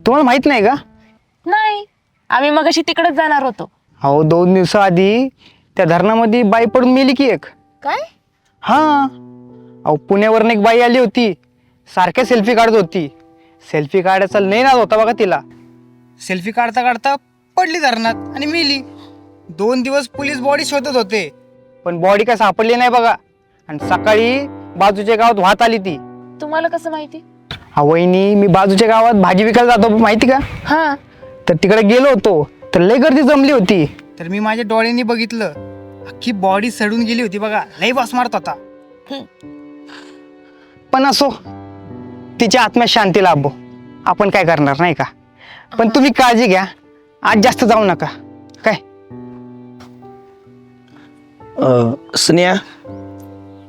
तुम्हाला माहित नाही का? नाही, आम्ही मगाशी तिकडेच जाणार होतो. अहो 2 दिवसाआधी त्या धरणामध्ये बाई पडून मेली की एक. काय? हा, अहो पुण्यावरून एक बाई आली होती, सारख्या सेल्फी काढत होती. सेल्फी काढायचा लय नाद होता बघा तिला. सेल्फी काढता काढता पडली धरणात आणि मेली. 2 दिवस पोलीस बॉडी शोधत होते, पण बॉडी काय सापडली नाही बघा. आणि सकाळी बाजूच्या गावात वाहत आली ती. तुम्हाला कसं माहिती? हा वहिनी, मी बाजूच्या गावात भाजी विकायला जातो माहिती का, हा. तर तिकडे गेलो होतो, तर लय गर्दी जमली होती. तर मी माझ्या डोळ्यांनी बघितलं, अख्खी बॉडी सडून गेली होती बघा. लय वास मारत होता. पण असो, तिच्या आत्म्यात शांती लाभो, आपण काय करणार नाही का. पण तुम्ही काळजी घ्या, आज जास्त जाऊ नका काय. स्नेहा,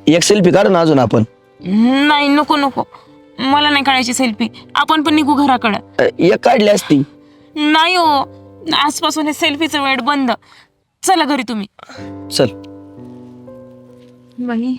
एक सेल्फी काढू ना अजून आपण. नाही, नको नको, मला नाही काढायची सेल्फी. आपण पण निघू घराकडं. एक काढली असती. नाही हो, आजपासून हे सेल्फीचं वेळ बंद. चला घरी तुम्ही. चल. बाई